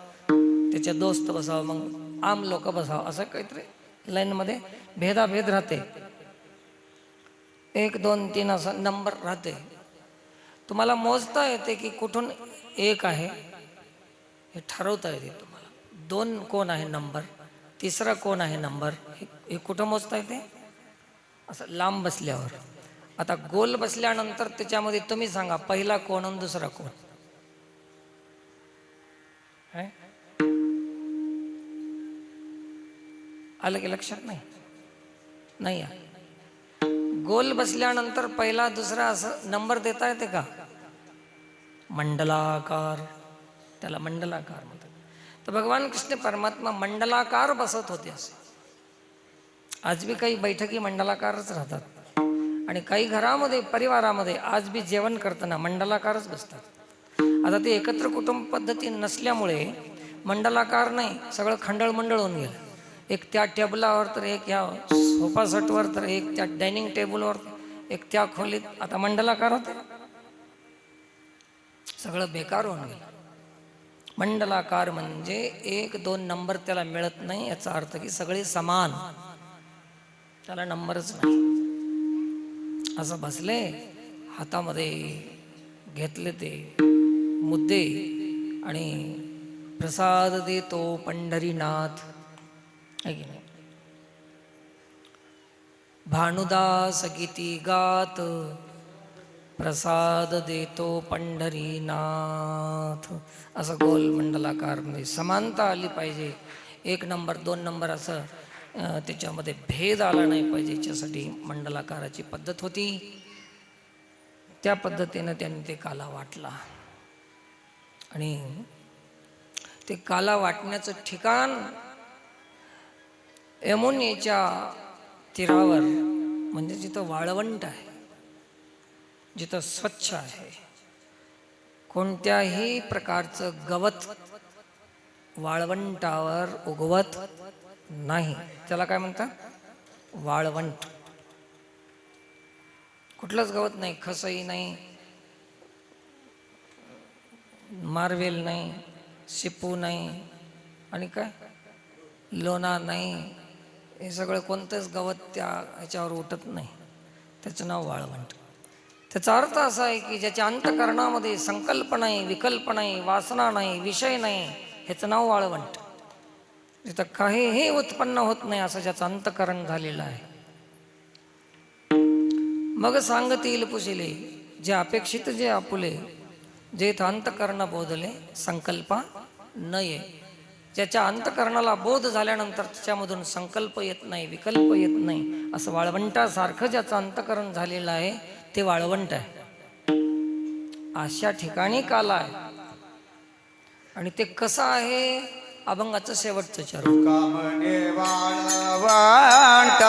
त्याचे दोस्त बसावं, मग आम लोक बसावं, असं काहीतरी लाईनमध्ये भेदाभेद राहते. 1 2 3 असा नंबर राहते. तुम्हाला मोजता येते की कुठून 1 आहे हे ठरवता येते तुम्हाला. 2 कोण आहे नंबर, तिसरा कोण आहे नंबर, हे कुठं मोजता येते? असं लांब बसल्यावर. आता गोल बसल्यानंतर त्याच्यामध्ये तुम्ही सांगा पहिला कोण आणि दुसरा कोण आहे? आलं की लक्षात? नाही आहे. गोल बसल्यानंतर पहिला दुसरा असं नंबर देता येते का? मंडलाकार, त्याला मंडलाकार म्हणतात. तर भगवान कृष्ण परमात्मा मंडलाकार बसत होते. असे आज बी काही बैठकी मंडलाकारच राहतात, आणि काही घरामध्ये परिवारामध्ये आज बी जेवण करताना मंडलाकारच बसतात. आता ते एकत्र कुटुंब पद्धती नसल्यामुळे मंडलाकार नाही, सगळं खंडळ मंडळ होऊन गेलं. एक त्या टेबलावर, तर एक या सोफा सेटवर, तर एक त्या डायनिंग टेबलवर, एक त्या खोलीत. आता मंडलाकार होते, सगळं बेकार होऊन गेलं. मंडलाकार म्हणजे 1 2 नंबर त्याला मिळत नाही, याचा अर्थ की सगळे समान, त्याला नंबरच नाही. असं बसले, हातामध्ये घेतले ते मुद्दे आणि प्रसाद देतो पंढरीनाथ, आहे की नाही? भानुदास गीती गात प्रसाद देतो पंढरीनाथ. असं गोल मंडलाकार मध्ये समानता आली पाहिजे. 1 नंबर 2 नंबर असं त्याच्यामध्ये भेद आला नाही पाहिजे, याच्यासाठी मंडलाकाराची पद्धत होती. त्या पद्धतीनं त्यांनी ते काला वाटला. आणि ते काला वाटण्याचं ठिकाण यमुनेच्या तीरावर, म्हणजे जिथं वाळवंट आहे, जिथं स्वच्छ आहे, कोणत्याही प्रकारचं गवत वाळवंटावर उगवत नाही. त्याला काय म्हणतात? वाळवंट. कुठलंच गवत नाही, खसई नाही, मार्वेल नाही, शिपू नाही, आणि काय लोणार नाही. हे सगळं कोणतंच गवत त्या ह्याच्यावर उठत नाही. त्याचं नाव वाळवंट. त्याचा अर्थ असा आहे की ज्याच्या अंतःकरणामध्ये संकल्प नाही, विकल्प नाही, वासना नाही, विषय नाही, ह्याचं नाव वाळवंट. जिथं काहीही उत्पन्न होत नाही असं ज्याचं अंतःकरण झालेलं आहे. मग सांगतील पुशिले, जे अपेक्षित जे आपुले, जे अंतःकरण बोधले संकल्पा नये. ज्याच्या अंतःकरणाला बोध झाल्यानंतर त्याच्यामधून संकल्प येत नाही, विकल्प येत नाही, असं वाळवंटासारखं ज्याचं अंतःकरण झालेलं आहे ते वाळवंट आहे. अशा ठिकाणी काला आहे. आणि ते कसं आहे? अभंगाचं शेवटचं चरण. कामने वाळवंट